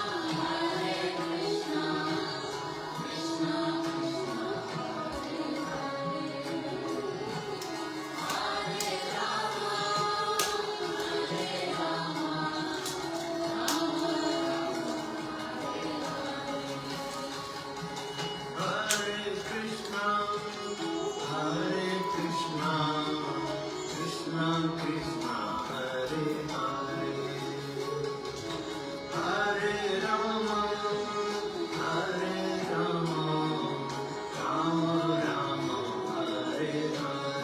Hare Krishna, Krishna Krishna, Hare Hare, Hare Rama, Hare Rama, Rama Rama, Hare Hare.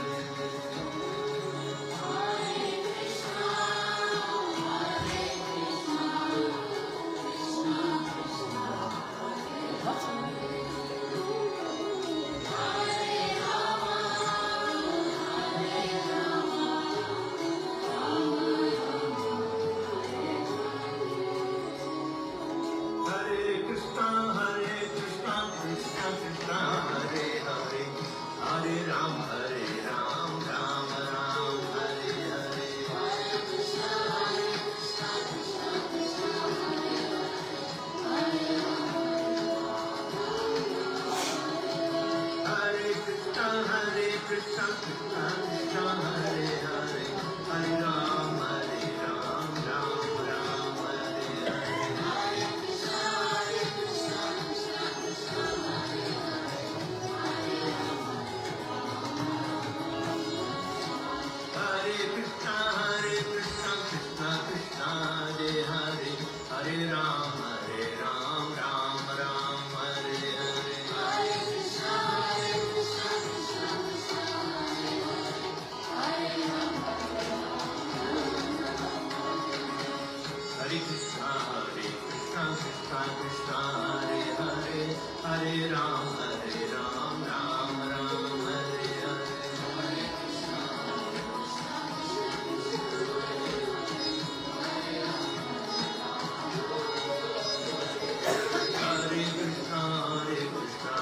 Hare Krishna, Krishna Krishna, Hare Hare, Hare Ram, Ram Ram, Hare Hare. Hare Krishna, Krishna Krishna, Hare Hare, Hare Ram, Ram Ram, Hare Hare. Hare Krishna, Krishna Krishna, Hare Hare, Hare Ram, Ram Ram, Hare Hare. Hare Krishna, Krishna Krishna, Hare Hare, Hare Ram, Ram Ram, Hare Hare. Hare Krishna, Krishna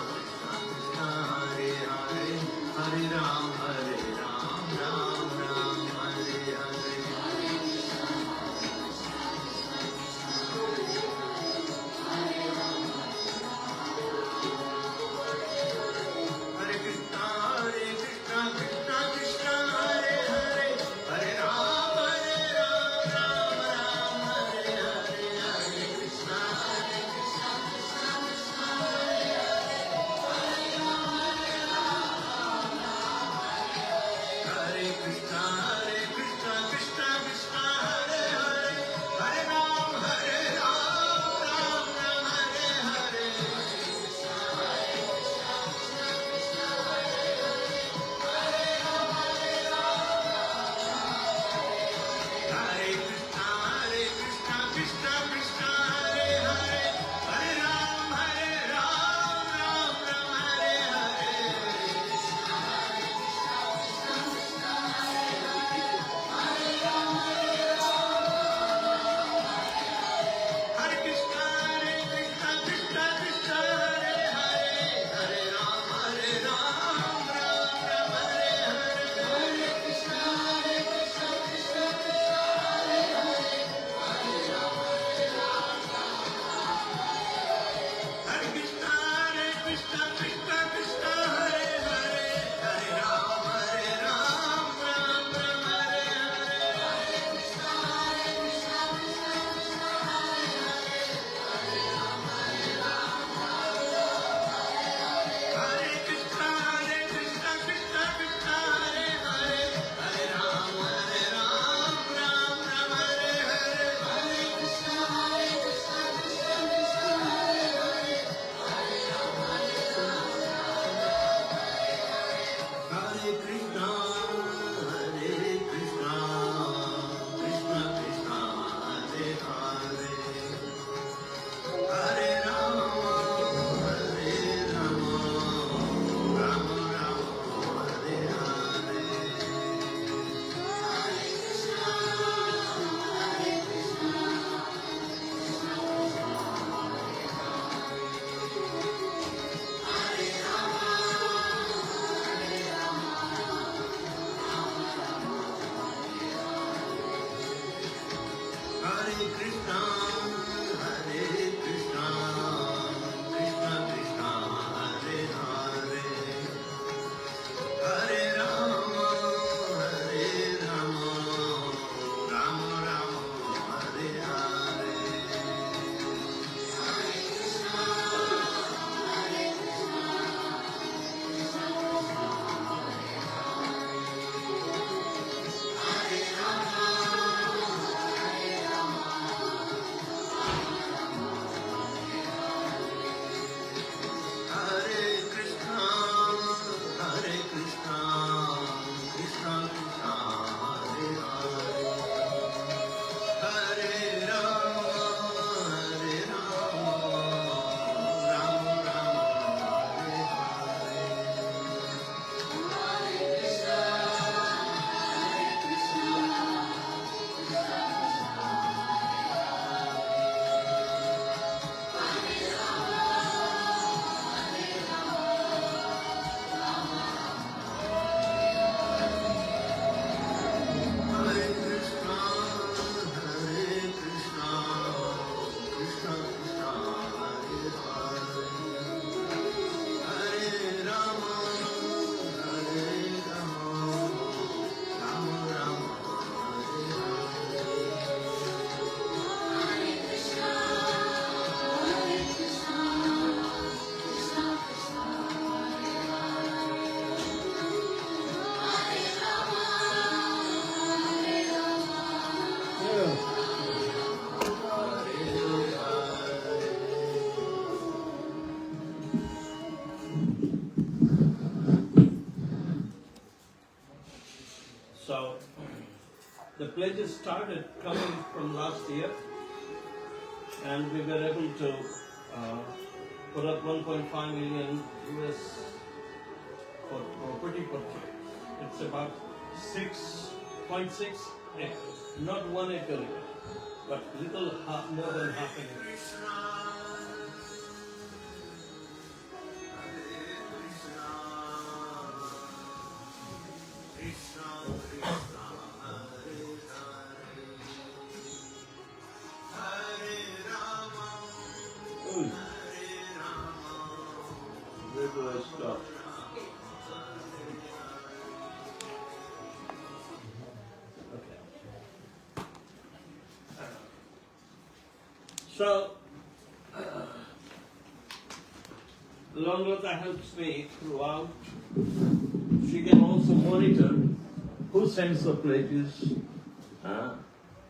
Krishna, Hare Hare, Hare Ram, Ram Ram, Hare Hare. Hare So, the pledges started coming from last year, and we were able to put up 1.5 million US for property purchase. It's about 6.6 acres, not 1 acre, but little more than half an acre. Where do I stop? Okay. So, Longota helps me throughout. She can also monitor who sends the pledges,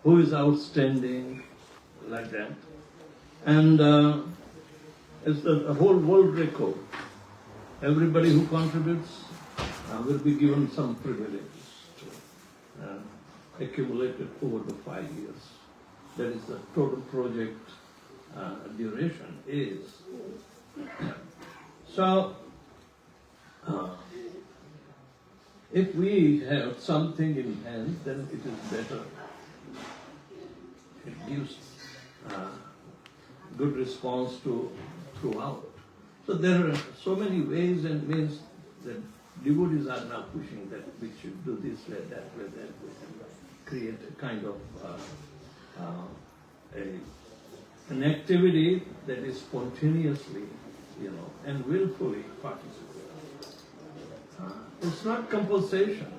who is outstanding, like that. And it's the whole world record. Everybody who contributes will be given some privileges accumulated over the 5 years. That is the total project duration is. So, if we have something in hand, then it is better. It gives good response to throughout. So there are so many ways and means that devotees are now pushing that we should do this way, that way, that way, and create a kind of an activity that is spontaneously, and willfully participate. It's not compulsion.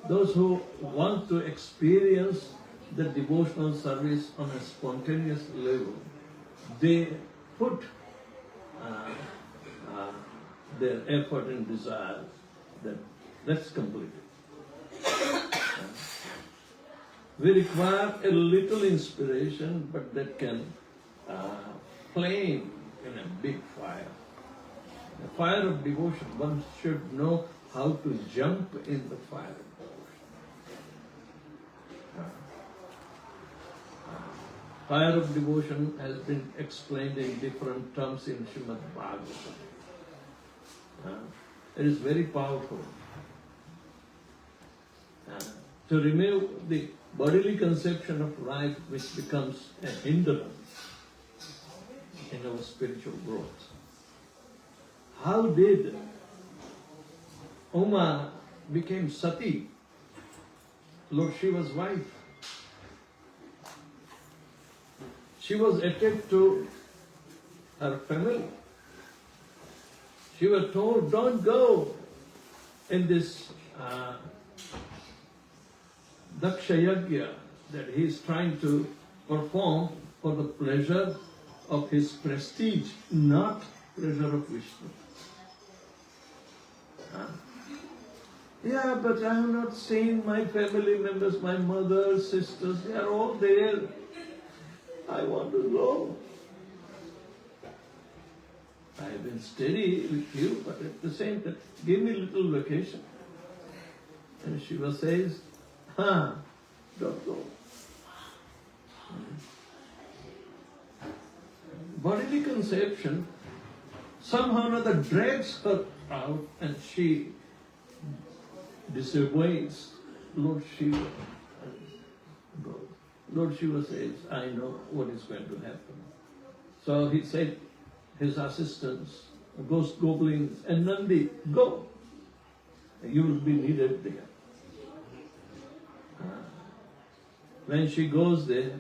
Those who want to experience the devotional service on a spontaneous level, they put their effort and desire that let's complete it. We require a little inspiration, but that can flame in a big fire. The fire of devotion, one should know how to jump in the fire of devotion. Fire of devotion has been explained in different terms in Srimad Bhagavatam. It is very powerful. To remove the bodily conception of life which becomes a hindrance in our spiritual growth. How did Uma became Sati, Lord Shiva's wife? She was attached to her family. She was told, don't go in this Daksha Yajna that he is trying to perform for the pleasure of his prestige, not pleasure of Vishnu. Yeah, but I have not seen my family members, my mother, sisters, they are all there. I want to go. I have been steady with you, but at the same time, give me a little vacation. And Shiva says, don't go. Bodily conception somehow or other drags her out and she disobeys Lord Shiva. Lord Shiva says, I know what is going to happen. So he said, his assistants, ghost goblins, and Nandi, go. You will be needed there. When she goes there,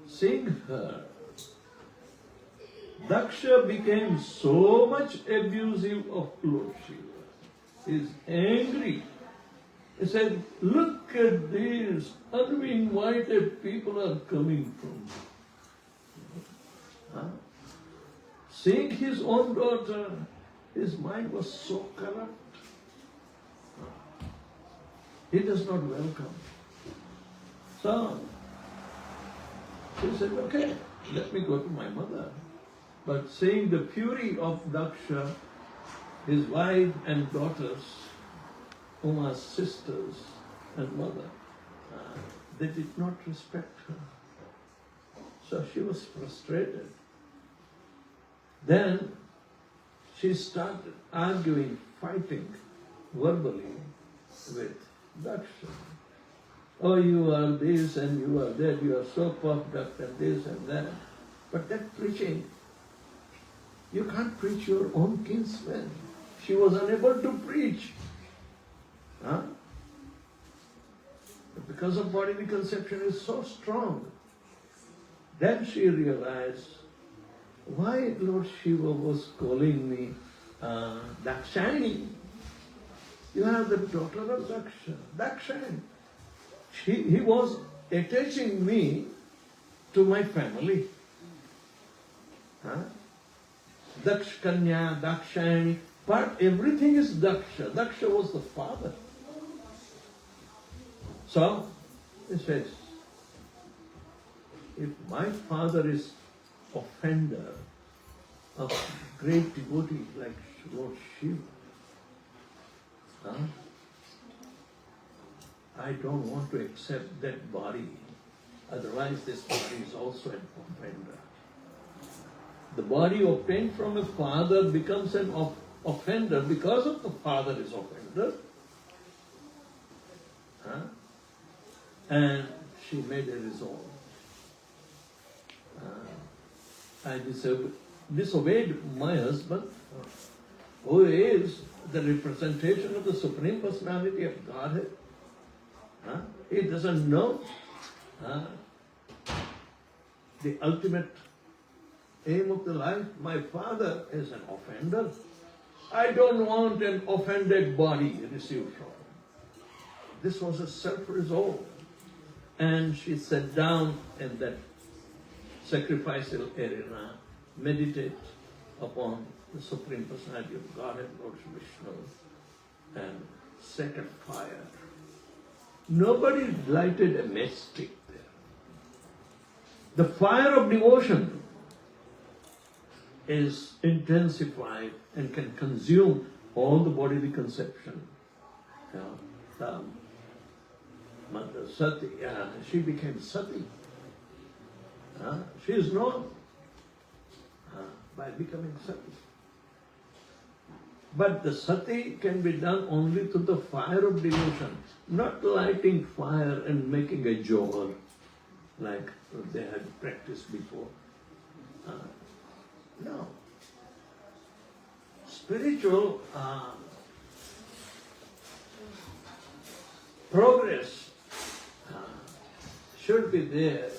seeing her, Daksha became so much abusive of Lord Shiva. He is angry. He said, look at these uninvited people are coming from. Seeing his own daughter, his mind was so corrupt. He does not welcome. So, he said, okay, let me go to my mother. But seeing the fury of Daksha, his wife and daughters, Uma's sisters and mother, they did not respect her. So she was frustrated. Then she started arguing, fighting verbally with Daksha. Oh, you are this and you are that, you are so puffed up and this and that. But that preaching, you can't preach your own kinsman. She was unable to preach. Because of bodily conception is so strong. Then she realized why Lord Shiva was calling me Dakshani. You are the daughter of Daksha. Dakshani. He was attaching me to my family. Daksh Kanya, Dakshani. But everything is Daksha. Daksha was the father. So, he says, if my father is offender of great devotee like Lord Shiva, I don't want to accept that body. Otherwise, this body is also an offender. The body obtained from a father becomes an offender because of the father is offender. And she made a resolve. I disobeyed my husband, who is the representation of the Supreme Personality of Godhead. He doesn't know the ultimate aim of the life. My father is an offender. I don't want an offended body received from him. This was a self-resolve. And she sat down in that sacrificial arena, meditate upon the Supreme Personality of Godhead, Lord Vishnu, and set a fire. Nobody lighted a matchstick there. The fire of devotion is intensified and can consume all the bodily conception. Mother Sati, she became Sati. She is known by becoming sati. But the sati can be done only through the fire of devotion, not lighting fire and making a johar like they had practiced before. No. Spiritual progress should be there.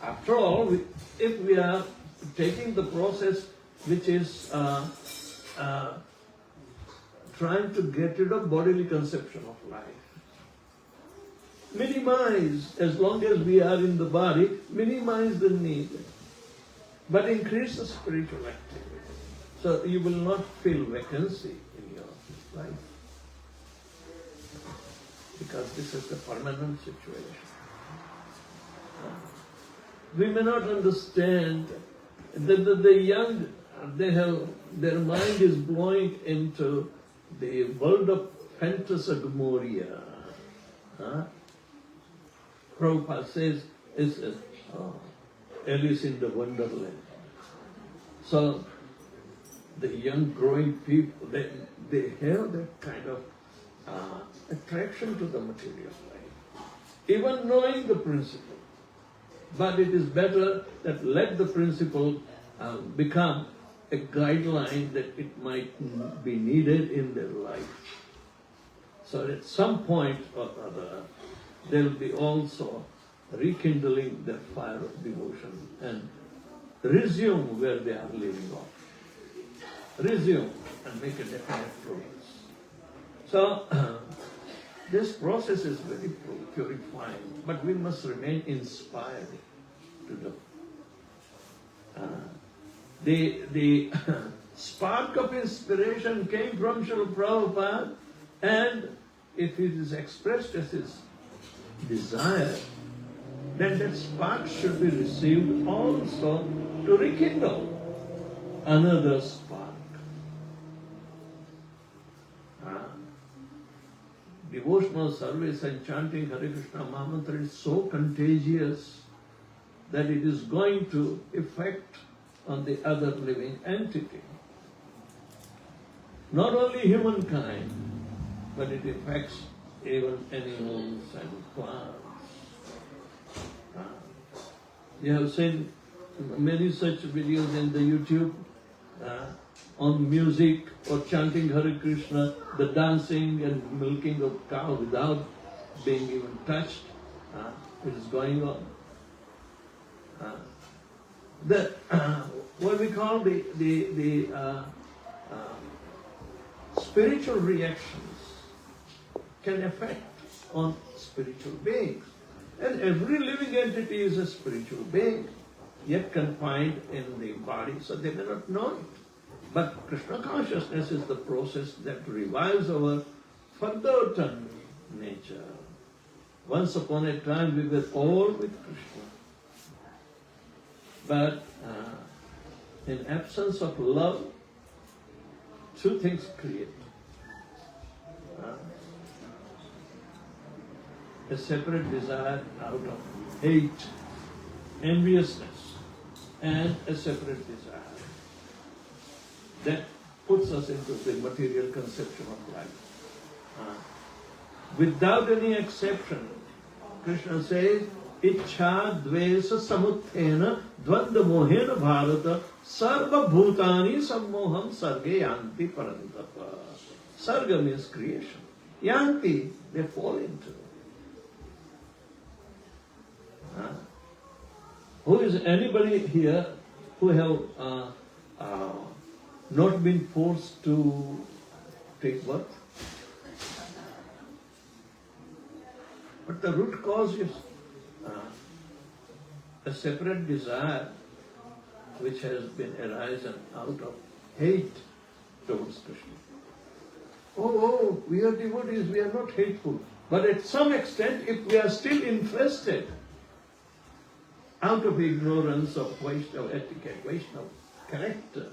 After all, if we are taking the process which is trying to get rid of bodily conception of life, minimize, as long as we are in the body, minimize the need, but increase the spiritual activity. So you will not feel vacancy in your life, because this is the permanent situation. We may not understand that the young, their mind is blowing into the world of phantasmagoria. Prabhupada says it's Alice in the Wonderland. So the young growing people, they have that kind of attraction to the material life, even knowing the principle. But it is better that let the principle become a guideline that it might be needed in their life. So at some point or other, they will be also rekindling their fire of devotion and resume where they are leaving off. Resume and make a definite progress. So this process is very purifying, but we must remain inspired to do. The spark of inspiration came from Srila Prabhupada, and if it is expressed as his desire, then that spark should be received also to rekindle another spark. Devotional service and chanting Hare Krishna Mahamantra is so contagious that it is going to affect on the other living entity. Not only humankind, but it affects even animals and plants. You have seen many such videos in the YouTube on music or chanting Hare Krishna, the dancing and milking of cow without being even touched. It is going on. What we call the spiritual reactions can affect on spiritual beings. And every living entity is a spiritual being, yet confined in the body, so they may not know it. But Krishna consciousness is the process that revives our forgotten nature. Once upon a time we were all with Krishna. But in absence of love, two things create. A separate desire out of hate, enviousness, and a separate desire that puts us into the material conception of life. Without any exception, Krishna says, Ichha dvesa samuthena dvanda mohena bharata sarva bhutani sammoham sarge yanti parantapa. Sarga means creation. Yanti, they fall into. Who is anybody here who have not been forced to take birth? But the root cause is a separate desire which has been arisen out of hate towards Krishna. Oh, we are devotees, we are not hateful. But at some extent, if we are still infested out of ignorance of Vaishnava etiquette, Vaishnava character,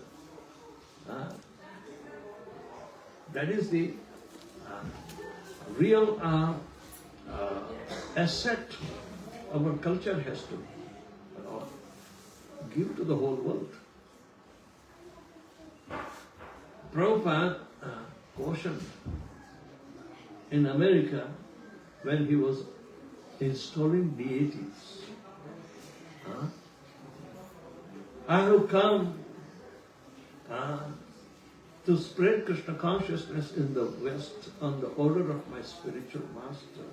that is the real asset our culture has to or give to the whole world. Prabhupada cautioned in America when he was installing deities. I have come to spread Krishna consciousness in the West on the order of my spiritual master.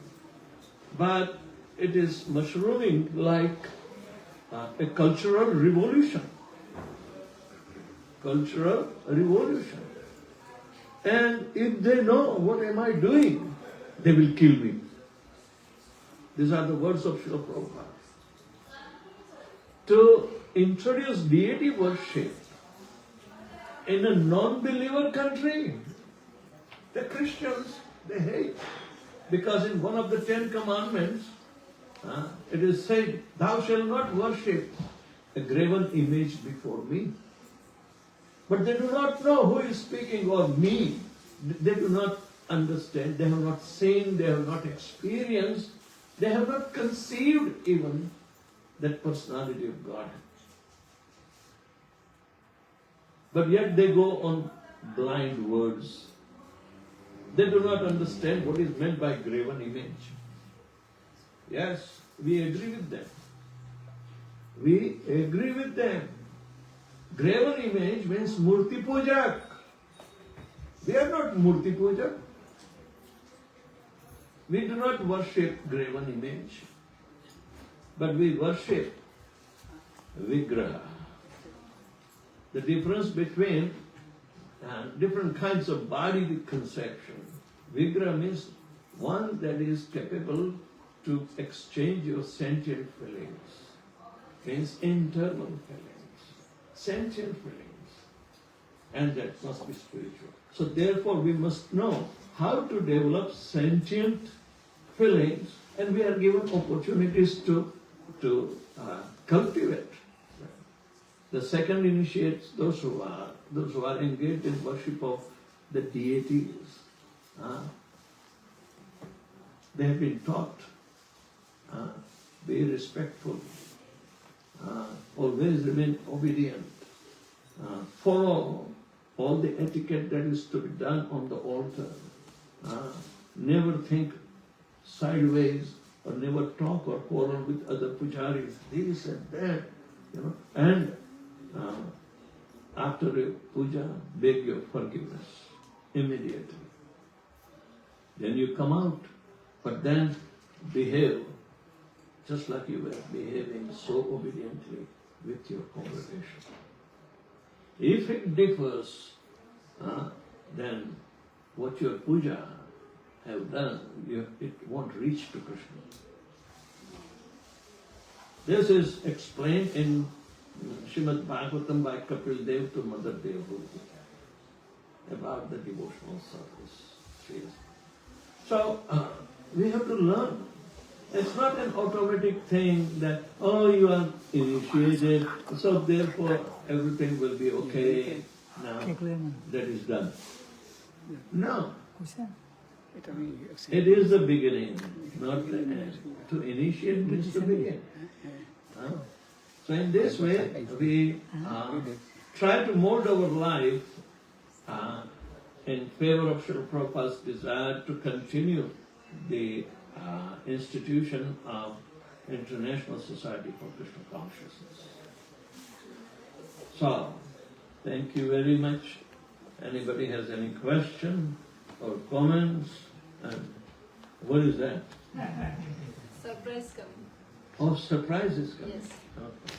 But it is mushrooming like a cultural revolution. Cultural revolution. And if they know what am I doing, they will kill me. These are the words of Srila Prabhupada. To introduce deity worship in a non-believer country, the Christians, they hate. Because in one of the 10 commandments, it is said, thou shalt not worship a graven image before me. But they do not know who is speaking or me. They do not understand, they have not seen, they have not experienced, they have not conceived even that personality of God. But yet they go on blind words. They do not understand what is meant by graven image. Yes, we agree with them. We agree with them. Graven image means Murti Pujak. We are not Murti Pujak. We do not worship graven image, but we worship Vigraha. The difference between different kinds of bodily conception. Vigraha means one that is capable to exchange your sentient feelings, means internal feelings, sentient feelings, and that must be spiritual. So therefore we must know how to develop sentient feelings, and we are given opportunities to cultivate. The second initiates those who are engaged in worship of the deities. They have been taught, be respectful, always remain obedient, follow all the etiquette that is to be done on the altar, never think sideways or never talk or quarrel with other pujaris, this and that, and after a puja, beg your forgiveness immediately. Then you come out, but then behave just like you were behaving so obediently with your congregation. If it differs, then what your puja have done, it won't reach to Krishna. This is explained in Srimad Bhagavatam by Kapil Dev to Mother Devahuti about the devotional service. So we have to learn. It's not an automatic thing that, you are initiated, so therefore everything will be okay. Now that is done. No. It is the beginning, not the end. To initiate means to begin. So in this way, we try to mold our life in favor of Srila Prabhupada's desire to continue the institution of International Society for Krishna Consciousness. So, thank you very much. Anybody has any question or comments? And what is that? Surprise coming. Oh, surprise is coming. Yes. Okay.